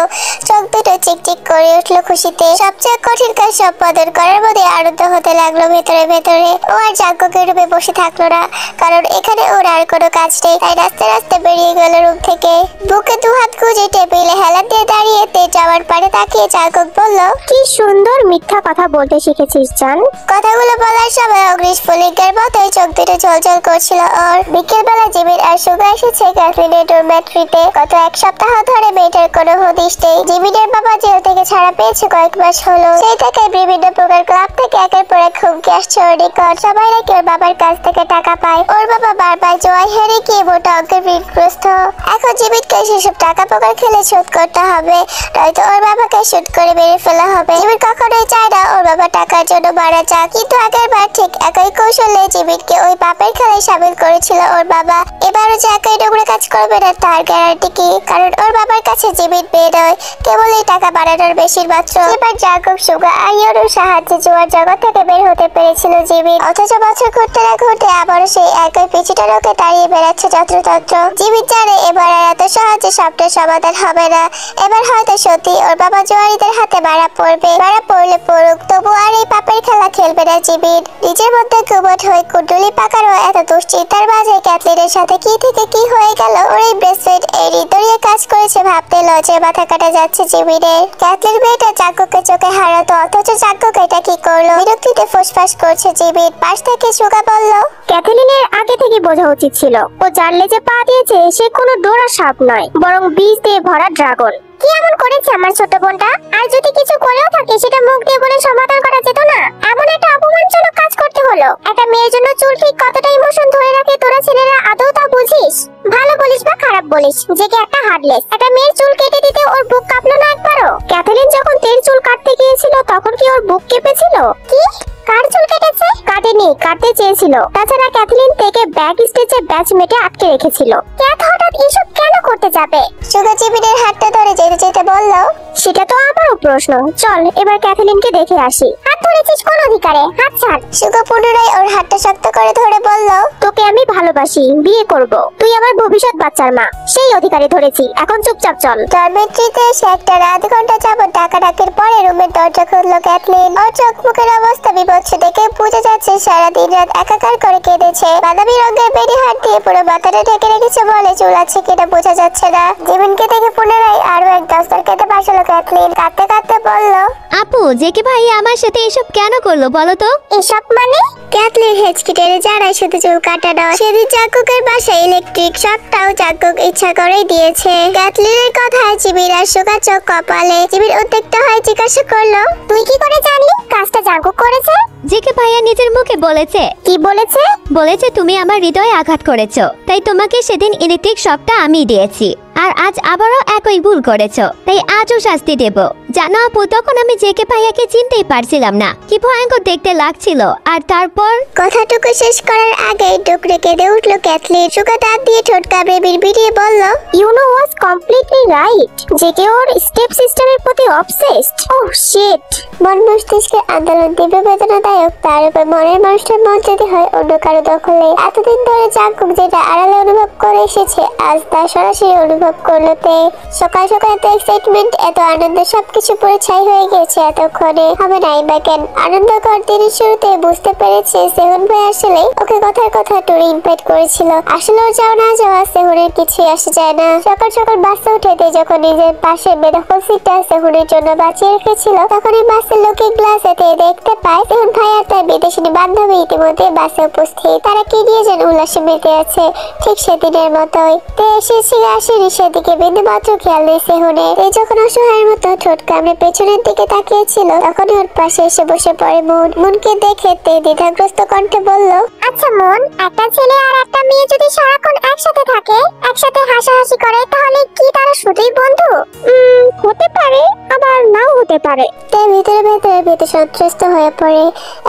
Speaker 1: চোখ দুটো চিকচিক করে উঠলো খুশিতে। সবচেয়ে কঠিন কাজ সম্পাদন করার মধ্যে আনন্দ হতে লাগলো ভেতরে ভেতরে। ও আর জাঙ্কুকের রুমে বসে থাকলো না, কারণ এখানে ওর আর কোনো কাজ নেই। তাই রাস্তে রাস্তে বেরিয়ে গেল রুম থেকে। বুকে দুহাত গুজে টেবিলে হেলান দিয়ে দাঁড়িয়ে তে যাওয়ার পারে তাকিয়ে জাঙ্কুক বলল,
Speaker 2: কি সুন্দর মিথ্যা কথা বলতে শিখেছিস জান।
Speaker 1: কথাগুলো বলার সময় অগ্নিস্ফুলিঙ্গের মতোই চোখ দুটো ঝলঝল করছিল ওর। বিকেলবেলা জিমির আর সুগা এসেছে ক্যাথলিনের ডরমেট্রিতে। গত এক সপ্তাহ ধরে মেয়েটার কোনো হদিশ নেই। জিমিনের বাবা জেল থেকে ছাড়া পেয়েছে কয়েক মাস হলো। সেই থেকে বিভিন্ন প্রকার ক্লাব থেকে একের পর এক হুমকি আসছে ওর নিকট। সবাই নাকি ওর বাবার কাছ থেকে টাকা পায়। ওর বাবা বারবার জয় হেরে গিয়ে মোটা অঙ্কের ঋণগ্রস্ত। এখন জিমিনকে সেসব টাকা পোকার খেলে শোধ করতে হবে, নয়তো ওর বাবাকে শুট করে মেরে ফেলা হবে। জিমিন কখনোই চায় না ওর বাবা টাকার জন্য মারা যাক, কিন্তু আগের বার ঠিক একই কৌশলে জিমিনকে ওই পাপের খেলায় সামিল করেছিল ওর বাবা। এবারও যে একই নোংরা কাজ করবে না তার গ্যারান্টি কি? কারণ ওর বাবার কাছে জিমিন মেয়ে নয়, কেবল এই টাকা বাড়ানোর বেশির মাত্র। এবার জাঙ্কুক, সুগা আর ইয়োনোর সাহায্যে জুয়ার জগৎ থেকে বের হতে পেরেছিল জিমিন। অথচ বছর ঘুরতে না ঘুরতে আবারও সেই একই পিছিটানোকে তাড়িয়ে বেড়াচ্ছে যত্রতত্র। জিমিন জানে এবার আর এত সহজে সবটার সমাধান হবে না। এবার হয়তো সত্যি ওর বাবা জুয়ারিদের হাতে মারা পড়বে। মারা পড়লে পড়ুক, তবু আর এই পাপের খেলা খেলবে না জিমিন। নিজের মধ্যে কুমট হয়ে কুণ্ডলি পাকারও এত দুশ্চিন্তার মাঝে ক্যাথলিনের সাথে কি থেকে কি হয়ে গেল। ওর এই ব্রেসলেট এই হৃদয়ে কাজ করেছে ভাবতে লজে মাথা কাটা যাচ্ছে জিমিনের। ক্যাথলিন মেয়েটা জাঙ্কুককে চোখে হারাতো, অথচ জাঙ্কুক এটা কি করলো? বিরক্তিতে ফুসফাস করছে জিমিন। পাশ থেকে সুগা বলল,
Speaker 2: ক্যাথলিনের আগে থেকে বোঝা উচিত ছিল ও জানলে যে পা দিয়েছে সে কোনো ডোরা সাপ নয়, বরং বীজ দিয়ে ভরা ড্রাগন। কি এমন করেছে আমার ছোট বোনটা? আর যদি কিছু করেও থাকে সেটা মুখ দিয়ে বলে সমাধান করা যেত না? এমন একটা অপমানজনক কাজ করতে হলো। একটা মেয়ের জন্য চুল ঠিক কতটা ইমোশন ধরে রাখে তোরা ছেলেরা আদৌ তা বুঝিস? ভালো বলিস বা খারাপ বলিস, যে কি একটা হার্ডলেস। একটা মেয়ের চুল কেটে দিতে ওর বুক কাঁপলো না একবারও? ক্যাথলিন যখন তের চুল কাটতে গিয়েছিল তখন কি ওর বুক কেঁপেছিল? কি? কার চুল কেটেছে? কাটেনি, কাটতে চেয়েছিল। তাছাড়া ক্যাথলিন থেকে ব্যাক স্টেজে ব্যাচ মেটে আটকে রেখেছিল। ক্যাথ হঠাৎ এসব কেন করতে যাবে?
Speaker 1: সুগা জিমিনের হাতটা ধরে যেতে যেতে বলল,
Speaker 2: সেটা তো আমারও প্রশ্ন। চল এবার ক্যাথলিনকে দেখে আসি। হাত ধরেছিস কোন অধিকারে? হাত ছাড়।
Speaker 1: সুগা পুনরায় ওর হাতটা শক্ত করে ধরে বলল,
Speaker 2: তোকে আমি ভালোবাসি, বিয়ে করব। তুই আমার ভবিষ্যৎ বাচ্চার মা, সেই অধিকারে ধরেছি। এখন চুপচাপ চল।
Speaker 1: ডরমেট্রিতে এসে একটা আধ ঘন্টা যাবত ডাকাডাকির পরে রুমের দরজা খুললো ক্যাথলিন। ওর চোখ মুখের অবস্থা বিভৎস দেখে বোঝা যাচ্ছে সারাদিন রাত একাকার করে কেঁদেছে। বাদামি রঙের বেরি হাত দিয়ে পুরো মাথাটা ঢেকে রেখেছে বলে চুল আছে কিনা বোঝা যাচ্ছে না। জিমিনকে দেখে পুনরায় আরো এক দস্তর খেতে পারছিল ক্যাথলিন। কাঁদতে কাঁদতে বলল,
Speaker 3: আপু, জেকে ভাই আমার সাথে এসব কেন করলো বলো তো?
Speaker 1: এসব মানে? ক্যাথলিন হেঁচকি টেনে জানায় শুধু চুল কাটানো। সেদিন জাঙ্কুকের বাসায় ইলেকট্রিক শকটাও জাঙ্কুক ইচ্ছা করেই দিয়েছে। ক্যাথলিনের কথায় জিমির আর সুগা চোখ কপালে। জিমির উদ্বিগ্ন হয়ে জিজ্ঞাসা করলো,
Speaker 2: তুই কি করে জানলি কাজটা জাঙ্কুক করেছে?
Speaker 3: জেকে ভাইয়া নিজের মুখে বলেছে।
Speaker 2: কি বলেছে?
Speaker 3: বলেছে তুমি আমার হৃদয়ে আঘাত করেছো, তাই তোমাকে সেদিন ইলেকট্রিক শকটা আমি দিয়েছি। আর আজ আবারও একই ভুল করেছো, তাই আজও শাস্তি দেব। জানো আপু, তখন আমি জেকে ভাইয়াকে চিনতেই পারছিলাম না, কি ভয়ঙ্কর দেখতে লাগছিল। আর তারপর
Speaker 1: কথাটুকু শেষ করার আগেই ডুকরে কেঁদে উঠলো ক্যাথলিন। সুগা দাঁত দিয়ে ঠোঁট কামড়ে বিড়বিড়িয়ে বলল,
Speaker 2: Yuno was completely right. JK ওর স্টেপ সিস্টারের প্রতি অবসেসড। Oh shit.
Speaker 1: মন মস্তিষ্কের আন্দোলন তীব্র বেদনাদায়ক। তার উপর মনের মানুষটার মন যদি হয় অন্য কারো দখলে। এতদিন ধরে জাঙ্কুক যেটা আড়ালে অনুভব করে এসেছে, আজ তা সরাসরি অনুভব করলো তে। সকাল সকাল এত এক্সাইটমেন্ট, এত আনন্দ, সবকিছু পুরো ছাই হয়ে গেছে এতক্ষণে। হবে নাই বা কেন? আনন্দকর দিনের শুরুতে বুঝতে পেরেছে সেহুন ভাই আসলে ওকে কথার কথা ট্যুরে ইনভাইট করেছিল। আসলে ওর যাওয়া না যাওয়া সেহুনের কিছুই আসে যায় না। সকাল সকাল বাসে উঠেতে যখন নিজের পাশে বেদখল সিটটা সেহুনের জন্য বাঁচিয়ে রেখেছিল, তখনই বাসের লুকিং গ্লাসেতে দেখতে পায় সেহুন ভাই আর তার বিদেশিনী বান্ধবী ইতিমধ্যে বাসে উপস্থিত। তারা কি নিয়ে যেন উল্লাসে মেতে আছে, ঠিক সেদিনের মতোই। তে এসেছে আসেনি সেদিকে বিন্দুমাত্র খেয়াল নেই সেহুনের। এই যখন অসহায়ের মতো ঠোঁট সামনে পেছনের দিকে তাকিয়েছিল তখনই ওর পাশে এসে বসে পড়ে মুন। মুনকে দেখে তে দ্বিধাগ্রস্ত কণ্ঠে বলল,
Speaker 2: আচ্ছা মন, একটা ছেলে আর একটা মেয়ে যদি সারাক্ষণ একসাথে থাকে, একসাথে হাসাহাসি করে, তাহলে কি তারা শুধুই বন্ধু? হতে পারে, আবার নাও হতে পারে।
Speaker 1: তে ভিতরে ভেতরে ভীত সন্ত্রস্ত হয়ে পড়ে।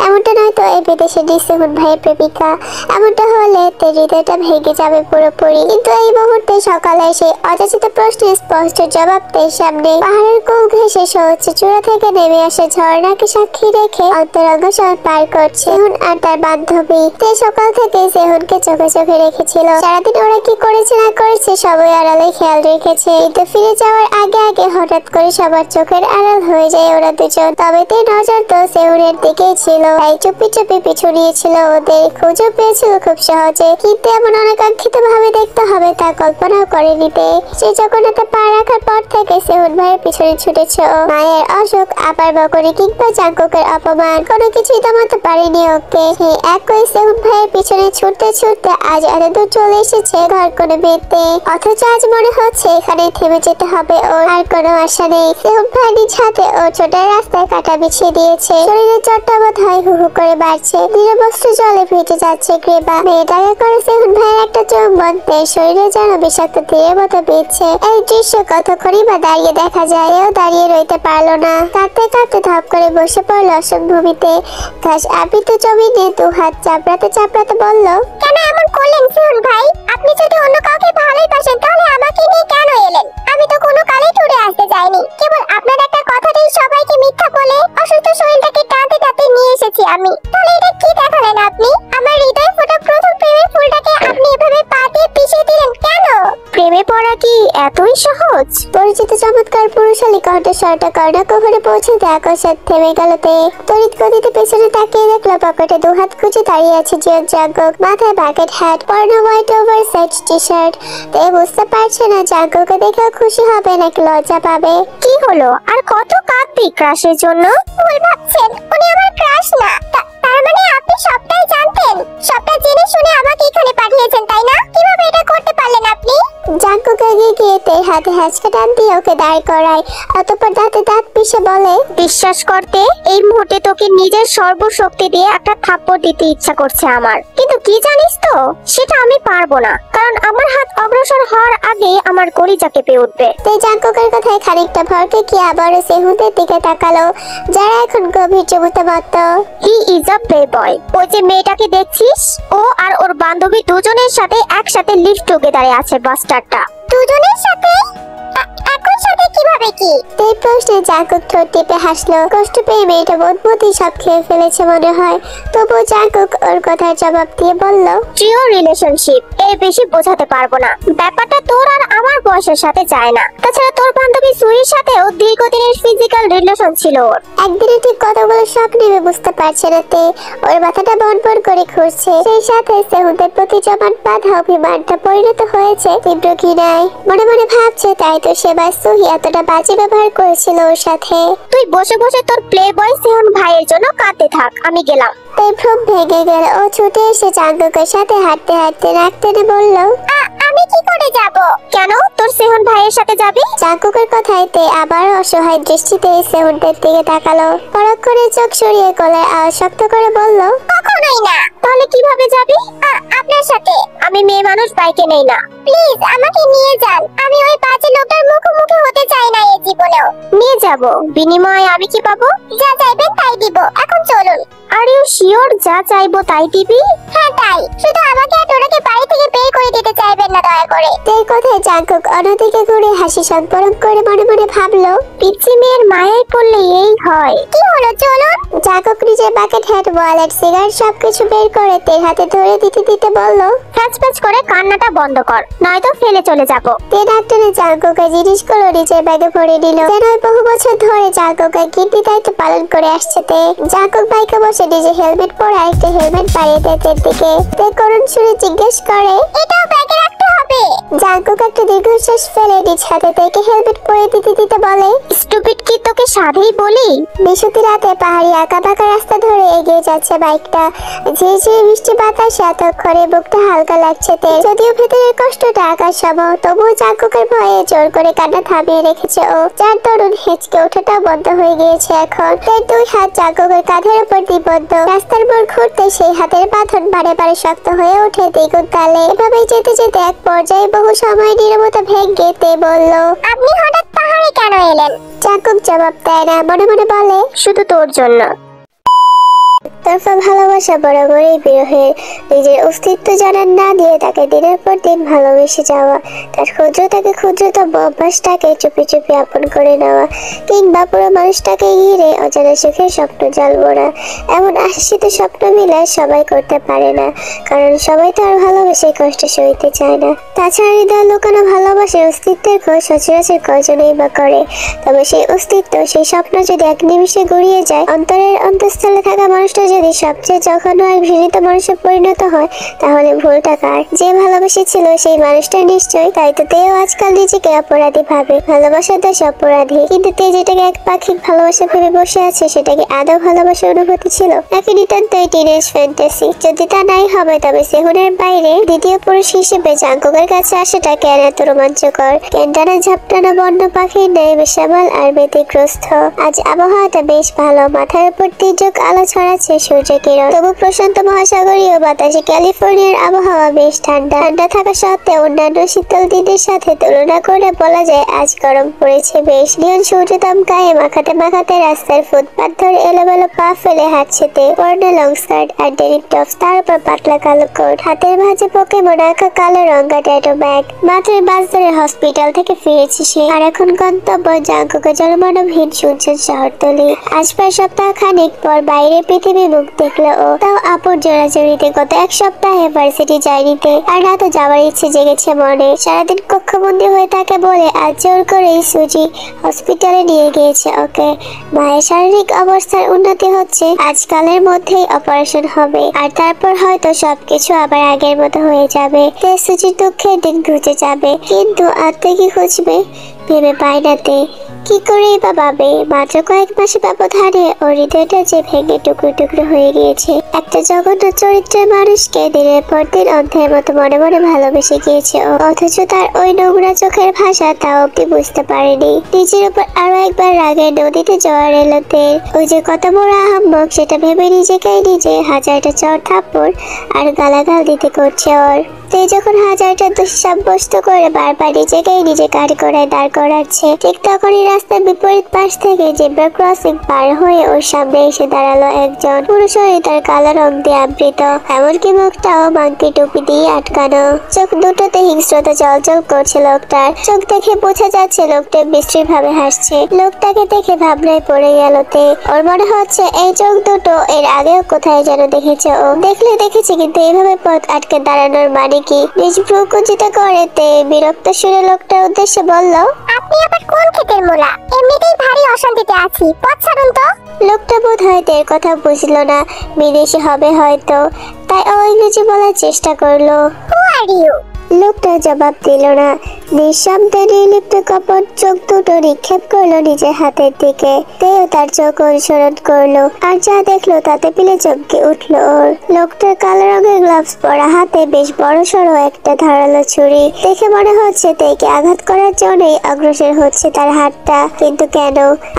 Speaker 1: এমনটা নয়তো এই বিদেশে সেহুন ভাইয়ের প্রেমিকা। এমনটা হলে তে হৃদয়টা ভেঙে যাবে পুরোপুরি। কিন্তু এই মুহূর্তে সকালে সেই অযাচিত প্রশ্নের স্পষ্ট জবাব তের সামনে। পাহাড়ের কোল ঘেঁষে সহজ চূড়া থেকে নেমে আসে ঝর্ণাকে সাক্ষী রেখে অন্তরঙ্গ শহর পার করছে সেহুন আর তার বান্ধবী। তে সকাল থেকে সেহুনকে চোখে চোখে রেখেছিল। সারাদিন ওরা কি করেছে না করেছে সবাই আড়ালে খেয়াল রেখেছে। কিন্তু ফিরে যাওয়ার আগে আগে হঠাৎ করে সবার চোখের আড়াল হয়ে যায় ওরা দুজন। তবে তে নজর তো সেহুনের দিকেই ছিল, তাই চুপি চুপি পিছু নিয়েছিল ওদের। খুঁজে পেয়েছিল খুব সহজে, কিন্তু এমন অনাকাঙ্ক্ষিত ভাবে দেখতে হবে তা কল্পনাও করেনি তে। সে জগন্নাথে পা রাখার পর থেকে সেহুন ভাইয়ের পিছনে ছুটেছে ও। মায়ের অসুখ, আবার বকরি কিংবা জাঙ্কুকের অপমান, কোনো কিছুই থামাতে পারেনি ওকে। সেই একই সেহুন ভাইয়ের পিছনে ছুটতে ছুটতে আজ এত দূর চলে এসেছে ঘর করে বেঁধে। অথচ আজ মনে হচ্ছে এখানে থেমে যেতে হবে ওর, আর কোনো আশা নেই। সেহুন ভাই নিজ হাতে ও ছোটার রাস্তায় কাটা বিছিয়ে দিয়েছে। শরীরের চটটা বোধ হয় হু হু করে বাড়ছে। নিরবস্ত্র জলে ভিজে যাচ্ছে গ্রেবা। মেয়েটাকে করে সেহুন ভাইয়ের একটা চুম্বন তে শরীরে যেন বিষাক্ত তীরের মতো বিচ্ছে। এই দৃশ্য কতক্ষণই বা দাঁড়িয়ে দেখা যায়। এও দাঁড়িয়ে রইতে পারলো না। কাঁদতে কাঁদতে ধপ করে বসে পড়লো অসম্ভূমিতে। ঘাস আবৃত জমিনে দু হাত চাপড়াতে চাপড়াতে বলল,
Speaker 2: কেন এমন করলেন সেহুন ভাই? আপনি যদি অন্য কাউকে ভালোবাসেন তাহলে আমাকে নিয়ে কেন এলেন? আমি তো কোনো কালে টুরে আসতে যাইনি। কেবল আপনার একটা কথাতেই সবাইকে মিথ্যা বলে অসুস্থ শরীরটাকে টানতে টানতে নিয়ে এসেছি আমি। তাহলে এটা কি দেখালেন আপনি? আমার হৃদয়ে ফোটা প্রথম প্রেমের ফুলটাকে আপনি এভাবে পা দিয়ে পিছিয়ে দিলেন কেন? প্রেমে পড়া কি এতই সহজ?
Speaker 1: পরিচিত চমৎকার পুরুষালী কণ্ঠস্বরটা কর্ণকুহরে পৌঁছতে আকস্মাৎ থেমে গেল তে। তড়িৎ গতিতে পেছনে তাকিয়ে দেখলো পকেটে দু হাত কুচি দাঁড়িয়ে আছে জিয়ন জাঙ্কুক। মাথায় বাকেট হ্যাট, পরনো white oversize T shirt. তে বুঝতে পারছে না জাঙ্কুকে দেখে খুশি হবে নাকি লজ্জা পাবে।
Speaker 2: কি হলো? আর কত কাঁদবি ক্রাশের জন্য? ভুল ভাবছেন, উনি আমার ক্রাশ না। তার মানে আপনি সবটাই জানতেন? সবটা জেনে শুনে আমাকে এখানে পাঠিয়েছেন তাই না? কিভাবে এটা করতে পারলেন আপনি?
Speaker 1: জাঙ্কুক এগিয়ে গিয়ে তের হাতে হ্যাচকা টান দিয়ে ওকে দাঁড় করায়। অতঃপর দাঁতে দাঁত পিষে বলে,
Speaker 2: বিশ্বাস করতে এই মুহূর্তে তোকে নিজের সর্বশক্তি দিয়ে একটা থাপ্পড় দিতে ইচ্ছা করছে আমার, কিন্তু কি জানিস তো সেটা আমি পারবো না, কারণ আমার হাত অগ্রসর হওয়ার আগে আমার কলিজা কেঁপে উঠবে।
Speaker 1: তে জাঙ্কুকের কথায় খানিকটা ভরকে কি আবারও সেহুনের দিকে তাকালো, যারা এখন গভীর চমুতে মত্ত।
Speaker 2: হি ইজ আ প্লে বয়। ওই যে মেয়েটাকে দেখছিস, ও আর ওর বান্ধবী দুজনের সাথে একসাথে লিভ টুগেদারে আছে বাস্টারটা। দুজনের সাথে একই সাথে কিভাবে কি?
Speaker 1: এই প্রশ্নে জাঙ্কুক ঠোঁট টিপে হাসলো। কষ্ট পেয়ে মেয়েটা বোধবুদ্ধি সব খেয়ে ফেলেছে মনে হয়। তবুও জাঙ্কুক ওর কথার জবাব দিয়ে বলল,
Speaker 2: ট্রিও রিলেশনশিপ, এর বেশি বোঝাতে পারবো না। ব্যাপারটা তোর আর আমার বয়সের সাথে যায় না। তাছাড়া তোর বান্ধবী সুইর সাথেও দীর্ঘদিনের ফিজিক্যাল রিলেশন ছিল ওর।
Speaker 1: একদিনে ঠিক কতগুলো শখ নেবে বুঝতে পারছে না তে। ওর মাথাটা বনবন করে ঘুরছে। সেই সাথে সেহুনের প্রতি জমান বাধা অভিমানটা পরিণত হয়েছে তীব্র ঘৃণায়। মনে মনে ভাবছে তাই তো সেবার সুহি এতটা বাজে ব্যবহার করেছিল ওর সাথে।
Speaker 2: তুই বসে বসে তোর প্লে বয় সেহুন ভাইয়ের জন্য কাঁদতে থাক, আমি গেলাম।
Speaker 1: তাই ভ্রম ভেঙে গেল। ও ছুটে এসে জাঙ্কুকের সাথে হাঁটতে হাঁটতে নাক টেনে বলল,
Speaker 2: আমি কি করে যাব? কেন তোর সেহুন ভাইয়ের সাথে যাবি?
Speaker 1: জাঙ্কুকের কথায় তে আবার অসহায় দৃষ্টিতে সেহুনের দিকে তাকালো। পরক করে চোখ সরিয়ে গলার আওয়াজ শক্ত করে বলল,
Speaker 2: কখনোই না। তাহলে কিভাবে যাবি? আপনার সাথে। আমি মেয়ে মানুষ, বাইকে নেই না। প্লিজ আমাকে নিয়ে যান। আমি ওই বাজে লোকটার মুখোমুখি হতে চাই না এই জীবনেও। নিয়ে যাব, বিনিময়ে আমি কি পাবো? যা চাইবেন তাই দিব। এখন চলুন। আর ইউ শিওর যা চাইবো তাই দিবি? হ্যাঁ তাই। শুধু আমাকে আর ওনাকে বাড়ি থেকে বের করে দিতে চাইবেন না দয়া করে।
Speaker 1: তের কথায় জাঙ্কুক অন্যদিকে ঘুরে হাসি সংবরণ করে মনে মনে ভাবলো,
Speaker 2: পিচ্চি মেয়ের মায়ায় পড়লে এই হয়। কি হলো, চলুন।
Speaker 1: জাঙ্কুক নিজের বাকেট হ্যাট, ওয়ালেট, সিগারেট সবকিছু বের করে তের হাতে ধরে দিতে দিতে বলল,
Speaker 2: ফ্যাচ করে কান্নাটা বন্ধ কর, নয়তো ফেলে চলে যাব।
Speaker 1: তে ডাক টেনে জাঙ্কুকের জিনিসগুলো নিজের ব্যাগে ভরে নিল। যেন বহু বছর ধরে জাঙ্কুকের কীর্তি দায়িত্ব পালন করে আসছে তে। জাঙ্কুক বাইকে বসে নিজে হেলমেট পরে আরেকটা হেলমেট বাড়িয়ে দেয় তের দিকে। তে করুণ সুরে জিজ্ঞেস করে,
Speaker 2: এটাও ব্যাগে রাখতে হবে?
Speaker 1: হবে। জাঙ্কুক একটা দীর্ঘশ্বাস ফেলে নিজ হাতে থেকে হেলমেট পরে দিতে বলে,
Speaker 2: স্টুপিড, কি তোকে সাধেই বলি?
Speaker 1: বৃষ্টি রাতে পাহাড়ি আঁকা বাঁকা রাস্তা ধরে এগিয়ে যাচ্ছে বাইকটা। ঝিরঝিরে বৃষ্টি বাতাসে এতক্ষণে বুকটা হালকা লাগছে তেল। যদিও ভেতরের কষ্টটা আকাশ সম, তবুও জাঙ্কুকের ভয়ে জোর করে কান্না থামিয়ে রেখেছে ও। যার দরুন হেঁচকে ওঠাটা বন্ধ হয়ে গিয়েছে এখন। তার দুই হাত জাঙ্কুকের কাঁধের উপর নিবদ্ধ। রাস্তার মোড় ঘুরতে সেই হাতের বাঁধন বারে বারে শক্ত হয়ে ওঠে দ্বিগুণ তালে। এভাবেই যেতে যেতে এক পর্যায়ে বহু সময় নীরবতা ভেঙে তে বলল,
Speaker 2: আপনি হঠাৎ পাহাড়ে কেন এলেন?
Speaker 1: জাঙ্কুক জবাব দেয় না, মনে মনে বলে,
Speaker 2: শুধু তোর জন্য।
Speaker 1: তরফা ভালোবাসা বরাবরই বিরহের। নিজের অস্তিত্ব জানান না দিয়ে তাকে দিনের পর দিন ভালোবেসে যাওয়া, তার ক্ষুদ্রতাকে ক্ষুদ্রতম অভ্যাসটাকে চুপি চুপি আপন করে নেওয়া, কিংবা পুরো মানুষটাকে ঘিরে অজানা সুখের স্বপ্ন জালবোনা। এমন আশিত স্বপ্ন মিলে সবাই করতে পারে না, কারণ সবাই তো আর ভালোবেসে কষ্ট সইতে চায় না। তাছাড়া হৃদয় লুকানো ভালোবাসার অস্তিত্বের খোঁজ সচরাচর কজনেই বা করে। তবে সেই অস্তিত্ব, সেই স্বপ্ন যদি এক নিমিষে গড়িয়ে যায়, অন্তরের অন্তঃস্থলে থাকা মানুষটা যদি সবচেয়ে জঘন্য আর ঘৃণিত মানুষে পরিণত হয়, তাহলে ভুলটা কার? যে ভালোবেসেছিল সেই মানুষটা নিশ্চয়ই। তাই তো তেও আজকাল নিজেকে অপরাধী ভাবে, ভালোবাসার দোষ অপরাধী। কিন্তু তে যেটাকে এক পাখিক ভালোবাসা ভেবে বসে আছে, সেটাকে আদৌ ভালোবাসার অনুভূতি ছিল নাকি নিতান্তই টিনেজ ফ্যান্টাসি? যদি তা নাই হবে, তবে সেহুনের বাইরে দ্বিতীয় পুরুষ হিসেবে জাঙ্কুকের কাছে আসাটা কেন এত রোমাঞ্চকর? কেন টানা ঝাপটানা বন্য পাখির ন্যায় বেসামাল আর ব্যতিগ্রস্ত? আজ আবহাওয়াটা বেশ ভালো, মাথার উপর তীর্যক আলো ছড়াচ্ছে সূর্য কিরণ। তবু প্রশান্ত মহাসাগরীয় বাতাসে ক্যালিফোর্নিয়ার আবহাওয়া বেশ ঠান্ডা। ঠান্ডা থাকা সত্ত্বেও অন্যান্য শীতল দিনের সাথে তুলনা করে বলা যায় আজ গরম পড়েছে বেশ। নিয়ন সূর্যতাপ গায়ে মাখাতে মাখাতে রাস্তার ফুটপাত ধরে এলোমেলো পা ফেলে হাঁটছে তে। পরনে লং স্কার্ট আর ডেনিম টপস, তার উপর পাতলা কালো কোট, হাতের ভাঁজে পোকেমন আঁকা কালো রঙা ট্যাটো ব্যাগ। মাত্র বাস ধরে হসপিটাল থেকে ফিরেছে সে, আর এখন গন্তব্য জাঙ্কুকের জনমানবহীন শুনছেন শহরতলি। আজ প্রায় সপ্তাহ খানিক পর বাইরের পৃথিবী মুখ দেখলো ও, তাও আপন জোড়াজড়িতে। গত এক সপ্তাহে ভার্সিটি যায়নিতে, আর না তো যাওয়ার ইচ্ছে জেগেছে মনে। সারাদিন কক্ষবন্দি হয়ে তাকে বলে আজ জোর করেই সুজি হসপিটালে নিয়ে গিয়েছে ওকে। মায়ের শারীরিক অবস্থার উন্নতি হচ্ছে, আজকালের মধ্যেই অপারেশন হবে, আর তারপর হয়তো সবকিছু আবার আগের মতো হয়ে যাবে। তে সুজির দুঃখের দিন ঘুচে যাবে, কিন্তু আত্মে কি খুঁজবে ভেবে পায় না তে। কি করেই বা ভাবে? মাত্র কয়েক মাসে ব্যবধানে ওর হৃদয়টা যে ভেঙে টুকরো টুকরো হয়ে গিয়েছে। একটা জঘন্য চরিত্রের মানুষকে দিনের পর দিন অন্ধের মতো মনে মনে ভালোবেসে গিয়েছে ও, অথচ তার ওই নোংরা চোখের ভাষা তা অব্দি বুঝতে পারেনি। নিজের উপর আরো একবার রাগের নদীতে জোয়ার এলো তের। ওই যে কত বড় আহাম্মক, সেটা ভেবে নিজেকেই নিজে হাজারটা চড় থাপ্পড় আর গালাগাল দিতে করছে ওর। তে যখন হাজারটা দোষ সাব্যস্ত করে বারবার নিজেকেই নিজে কাঠ করে দাঁড় করাচ্ছে, ঠিক তখনই রাস্তার বিপরীত পাশ থেকে জেব্রা ক্রসিং পার হয়ে ওর সামনে এসে দাঁড়ালো একজন। পুরো শরীর তার কালো রং দিয়ে আবৃত, এমনকি মুখটাও মাংকি টুপি দিয়ে আটকানো। চোখ দুটোতে হিংস্রতা জলজল করছে লোকটার। চোখ দেখে বোঝা যাচ্ছে লোকটা বিশ্রী ভাবে হাসছে। লোকটাকে দেখে ভাবনায় পড়ে গেল তে। ওর মনে হচ্ছে এই চোখ দুটো এর আগেও কোথায় যেন দেখেছে ও। দেখেছে, কিন্তু এইভাবে পথ আটকে দাঁড়ানোর মানে কি? নিজ ভ্রু কুঞ্চিত করে তে বিরক্ত সুরে লোকটার উদ্দেশ্যে বলল,
Speaker 2: আপনি আবার কোন ক্ষেতের মূলা? এমনিতেই ভারী অশান্তিতে আছি, পথ ছাড়ুন তো।
Speaker 1: লোকটা বোধ হয় এর কথা বুঝলো না, বিদেশি হবে হয়তো, তাই ও ইংরেজি বলার চেষ্টা করলো।
Speaker 2: হু আর ইউ?
Speaker 1: লোকটা জবাব দিল না। নিঃশব্দে নির্লিপ্ত কপট চোখ দুটো নিক্ষেপ করলো নিজের হাতের দিকে। তেও তার চোখ অনুসরণ করলো, আর যা দেখলো তাতে পিলে চমকে উঠলো ওর। লোকটার কালো রঙের গ্লাভস পরা হাতে বেশ বড় সড়ো একটা ধারালো ছুরি। দেখে মনে হচ্ছে তেকে আঘাত করার জন্যই অগ্রসর হচ্ছে তার হাতটা। কিন্তু কেন?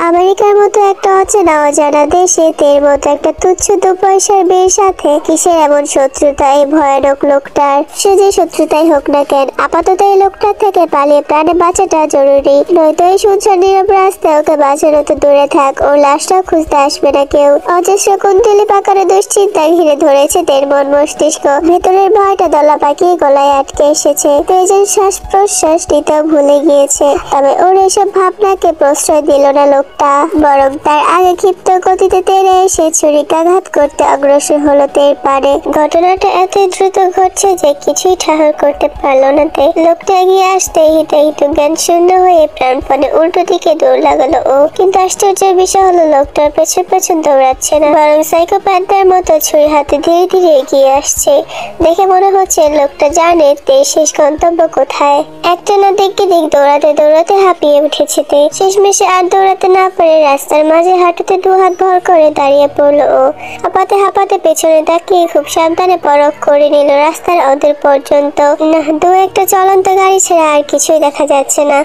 Speaker 1: আমেরিকার মতো একটা অচেনা অজানা দেশে তের মতো একটা তুচ্ছ দু পয়সার মেয়ের সাথে কিসের এমন শত্রুতা এই ভয়ানক লোকটার? সে যে শত্রুতাই হোক না কেন, আপাতত এই লোকটার থেকে পালিয়ে প্রাণে বাঁচাটা জরুরি, নয়তো এই সুনসান নীরব রাস্তায় ওকে বাঁচানো তো দূরে থাক, ওর লাশটাও খুঁজতে আসবে না কেউ। অজস্র কুণ্ডলী পাকারে দুশ্চিন্তায় ঘিরে ধরেছে তের মন মস্তিষ্ক। ভেতরের ভয়টা দলা পাকিয়ে গলায় আটকে এসেছে। তেজের শ্বাস প্রশ্বাস নিতেও ভুলে গিয়েছে। তবে ওর এসব ভাবনাকে প্রশ্রয় দিল না লোকটা, বরং তার আগে ক্ষিপ্ত গতিতে তেরে এসে ছুরিকাঘাত করতে অগ্রসর হলো তের পারে। ঘটনাটা এত দ্রুত ঘটছে যে কিছুই ঠাহর করতে পারলো না। লোকটা এগিয়ে আসতে হিতে জ্ঞান শূন্য হয়ে প্রাণপণে উল্টো দিকে দৌড় লাগালো ও। কিন্তু আশ্চর্যের বিষয় হলো লোকটার পেছন পেছন দৌড়াচ্ছে না, বরং সাইকোপ্যাথদের মতো ছুরি হাতে ধীরে ধীরে এগিয়ে আসছে। দেখে মনে হচ্ছে লোকটা জানে তের শেষ গন্তব্য কোথায়। একটা না দিক দৌড়াতে দৌড়াতে হাঁপিয়ে উঠেছে তে। শেষমেশে আর দৌড়াতে না পারে রাস্তার মাঝে হাঁটুতে দু হাত ভর করে দাঁড়িয়ে পড়লো ও। হাঁপাতে হাঁপাতে পেছনে তাকিয়ে খুব সাবধানে পরখ করে নিল রাস্তার ওদের পর্যন্ত। না, দু একটা চলন্ত গাড়ি ছাড়া আর কিছুই দেখা যাচ্ছে না।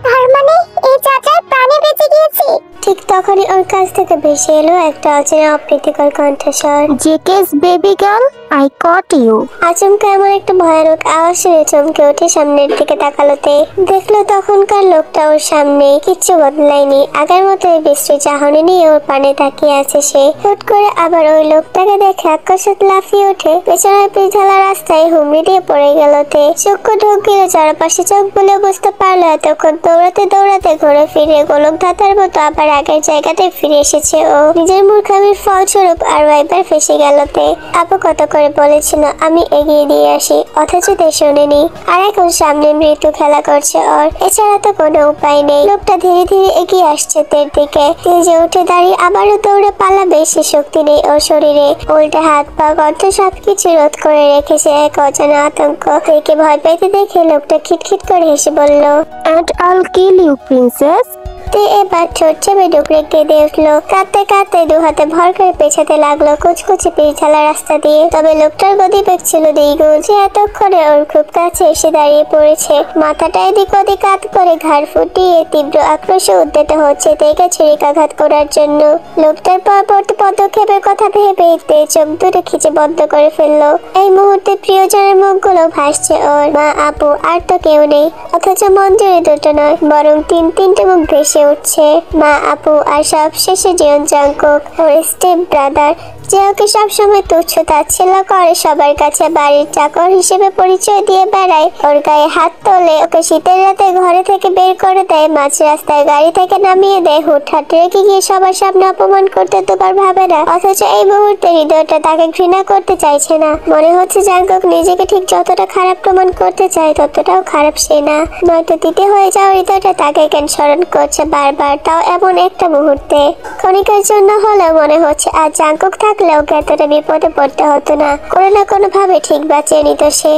Speaker 2: তার মানে এই চাচার প্রাণে বেঁচে গিয়েছে।
Speaker 1: ঠিক তখনই ওর কাছ থেকে ভেসে এলো একটা অচেনা অপ্রীতিকর কণ্ঠস্বর।
Speaker 2: JK's baby girl, I caught you.
Speaker 1: আচমকা এমন একটা ভয়ানক আওয়াজ শুনে চমকে উঠে সামনের দিকে তাকালোতে দেখলো তখনকার লোকটা ওর সামনে। কিচ্ছু বদলায়নি, আগের মতো বিশ্রী চাহনি নিয়ে ওর পানে তাকিয়ে আছে সে। হুট করে আবার ওই লোকটাকে দেখে আকস্মাত লাফিয়ে উঠে পেছনের পিছালা রাস্তায় হুমড়ি দিয়ে পড়ে গেলতে। চক্ষু ঢোক গিয়ে চারপাশে চোখ বলে বুঝতে পারলো এতক্ষণ দৌড়াতে দৌড়াতে ঘুরে ফিরে গোলক ধাতার মতো আবার আগের জায়গাতে ফিরে এসেছে ও। নিজের মূর্খামির ফলস্বরূপ আরো একবার ফেসে গেলতে। আপু কত করে বলেছিল আমি এগিয়ে দিয়ে আসি, অথচ তে শোনেনি। আর এখন সামনে মৃত্যু খেলা করছে ওর, এছাড়া তো কোনো উপায় নেই। লোকটা ধীরে ধীরে এগিয়ে আসছে তের দিকে। তেজে উঠে দাঁড়িয়ে আবারও দৌড়ে পালাবে সে শক্তি নেই ওর শরীরে। উল্টে হাত পা গর্ত সবকিছু রোধ করে রেখেছে এক অজানা আতঙ্ক। তেকে ভয় পেতে দেখে লোকটা খিটখিট করে হেসে বলল,
Speaker 2: And I'll kill you, princess.
Speaker 1: তে এবার ছোট চেপে ডুকরে কেঁদে উঠলো। কাঁদতে কাঁদতে দু হাতে ভর করে পেছাতে লাগলো কুচকুচে পিছালা রাস্তা দিয়ে। তবে লোকটার গতিবেগ ছিল দ্বিগুণ। যে এতক্ষণে ওর খুব কাছে এসে দাঁড়িয়ে পড়েছে, মাথাটা এদিক ওদিক কাত করে ঘাড় ফুটিয়ে তীব্র আক্রোশে উদ্যত হচ্ছে তেকে ছুরিকাঘাত করার জন্য। লোকটার পরবর্তী পদক্ষেপের কথা ভেবে তে চোখ দুটো খিচে বন্ধ করে ফেললো। এই মুহূর্তে প্রিয়জনের মুখগুলো ভাসছে ওর। মা, আপু, আর তো কেউ নেই, অথচ মন জুড়ে দুটো নয় বরং তিনটে মুখ ভেসে উঠছে। মা, আপু, আর সবশেষে জিয়ন জাংকুক, ওর স্টেপ ব্রাদার, যে ওকে সবসময় তুচ্ছ তাচ্ছিল্য করে, সবার কাছে বাড়ির চাকর হিসেবে পরিচয় দিয়ে বেড়ায়, ওর গায়ে হাত তোলে, ওকে শীতের রাতে ঘরে থেকে বের করে দেয়, মাঝ রাস্তায় গাড়ি থেকে নামিয়ে দেয়, হুটহাট রেখে গিয়ে সবার সামনে অপমান করতে দুবার ভাবে না। অথচ এই মুহূর্তে হৃদয়টা তাকে ঘৃণা করতে চাইছে না। মনে হচ্ছে জাংকুক নিজেকে ঠিক যতটা খারাপ প্রমাণ করতে চায় ততটাও খারাপ সে না। নয়তো দিতে হয়ে যাওয়া হৃদয়টা তাকে কেন স্মরণ করছে বারবার, তাও এমন একটা মুহূর্তে। ক্ষণিকের জন্য হলেও মনে হচ্ছে আর জাংকুক থাকলেও এতটা বিপদে পড়তে হতো না। কোনো না কোনো ভাবে ঠিক বাঁচিয়ে নিত সে।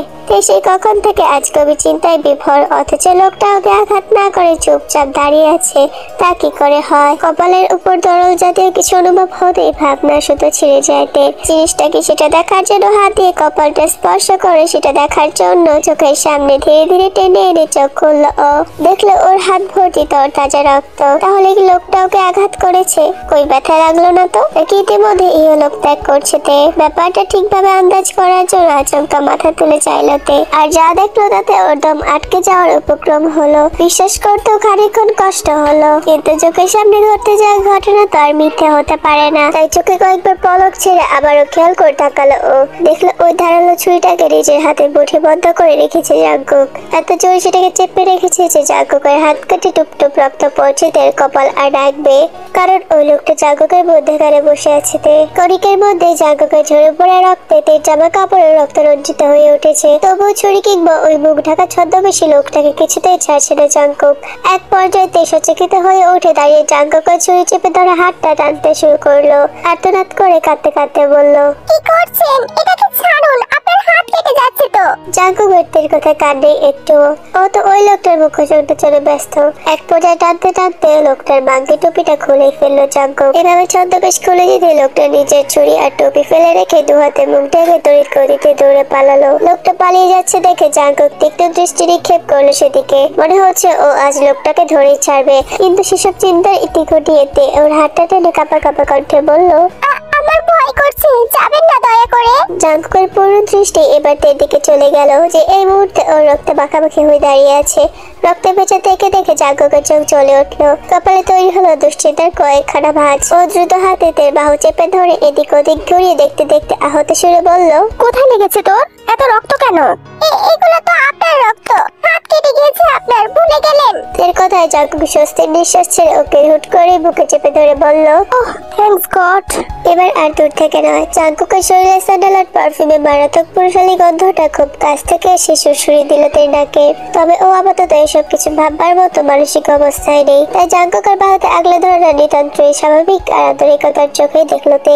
Speaker 1: সেই কখন থেকে আজ কবি চিন্তায় বিভোর, অথচ লোকটা ওকে আঘাত না করে চুপচাপ দাঁড়িয়ে আছে। তা কি করে হয়? কপালের উপর দরল জাতীয় কিছু অনুভব হতেই ভাবনা শুধু ছিঁড়ে যায়। জিনিসটা কি সেটা দেখার জন্য হাত দিয়ে কপালটা স্পর্শ করে সেটা দেখার জন্য চোখের সামনে ধীরে ধীরে টেনে এনে চোখ খুললো ও। দেখলো ওর হাত ভর্তি তোর তাজা রক্ত। তাহলে কি লোকটা ওকে আঘাত করেছে? কই ব্যথা লাগলো না তো? নাকি ইতিমধ্যে ইহলোক ত্যাগ করছে তে? ব্যাপারটা ঠিকভাবে আন্দাজ করার জন্য আচমকা মাথা তুলে চাইলো তে। আর যা দেখলো তাতে ওর দম আটকে যাওয়ার উপক্রম হলো। বিশ্বাস করতেও খানিকক্ষণ কষ্ট হলো, কিন্তু চোখের সামনে ঘটতে যাওয়া ঘটনা তো আর মিথ্যে হতে পারে না। তাই চোখে কয়েকবার পলক ছেড়ে আবারও খেয়াল করে তাকালো ও। দেখলো ওই ধারালো ছুরিটাকে নিজের হাতে মুঠিবদ্ধ করে রেখেছে জাংকুক। এত জোরে সেটাকে চেপে রেখেছে যে জাংকুকের হাত কেটে টুপ টুপ রক্ত পড়ছে তের কপাল আর ডাকবে, কারণ ওই লোকটা জাংকুকের মধ্যেখানে বসে আছে তে। কণিকের মধ্যে জাংকুকের ঝরে পড়া রক্তে তের জামা কাপড়ের রক্ত রঞ্জিত হয়ে উঠেছে। তবুও ছুরি কিংবা ওই মুখ ঢাকা ছদ্মবেশী লোকটাকে কিছুতেই ছাড়ছে না জাংকুক। এক পর্যায়ে তে সচকিত হয়ে উঠে দাঁড়িয়ে জাংকুকের ছুরি চেপে ধরা হাতটা টানতে শুরু করলো। আর্তনাদ করে কাঁদতে কাঁদতে বলল,
Speaker 2: কি করছেন? এটাকে ছাড়ুন, আপনার হাত কেটে যাচ্ছে তো।
Speaker 1: জাংকুক তের কথা কাঁদে একটু। ও তো ওই লোকটার মুখ শুনতে চলে ব্যস্ত। এক পর্যায়ে টানতে টানতে লোকটার মাঙ্গি টুপিটা খুলে ফেললো জাংকুক। এভাবে ছদ্মবেশ খুলে দিতে লোকটা নিজের ছুরি আর টুপি ফেলে রেখে দু হাতে মুখ ঢেকে তড়িৎ গতিতে দৌড়ে পালালো। লোকটা পালিয়ে যাচ্ছে দেখে জাংকুক তীক্ষ্ণ দৃষ্টি নিক্ষেপ করলো সেদিকে। মনে হচ্ছে ও আজ লোকটাকে ধরেই ছাড়বে, কিন্তু সেসব চিন্তার ইতি ঘটিয়েতে ওর হাতটা টেনে কাঁপা কাঁপা কণ্ঠে বলল,
Speaker 2: আমার ভয় করছে, যাবেন না দয়া করে।
Speaker 1: জাংকুকের পুরো দৃষ্টি এবার তের দিকে চলে গেল, যে এই মুহূর্তে ওর রক্তে মাখামাখি হয়ে দাঁড়িয়ে আছে। রক্তে ভেজা থেকে দেখে জাংকুকের চোখ জ্বলে উঠলো। কপালে তৈরি হলো দুশ্চিন্তার কয়েকখানা ভাঁজ। ও দ্রুত হাতে তের বাহু চেপে ধরে এদিক ওদিক ঘুরিয়ে দেখতে দেখতে আহত সুরে বলল,
Speaker 2: কোথায় লেগেছে তোর? এত রক্ত কেন? এগুলো তো আপনার রক্ত, হাত কেটে গিয়েছে আপনার, ভুলে গেলেন।
Speaker 1: তের কথায় জাংকুক স্বস্তির নিঃশ্বাস ছেড়ে ওকে হুট করে বুকে চেপে ধরে বলল,
Speaker 2: ওহ থ্যাঙ্কস গড।
Speaker 1: এবার আর দূর থেকে নয়, জাঙ্কুকের শরীরে স্যান্ডেল আর পারফিউমে মারাত্মক পুরুষালী গন্ধটা খুব কাছ থেকে এসে সুরসুরি দিল তের নাকে। তবে ও আপাতত এসব কিছু ভাববার মতো মানসিক অবস্থায় নেই, তাই জাঙ্কুকের বাহুতে আগলে ধরাটা নিতান্তই স্বাভাবিক আর আন্তরিকতার চোখে দেখলো তে।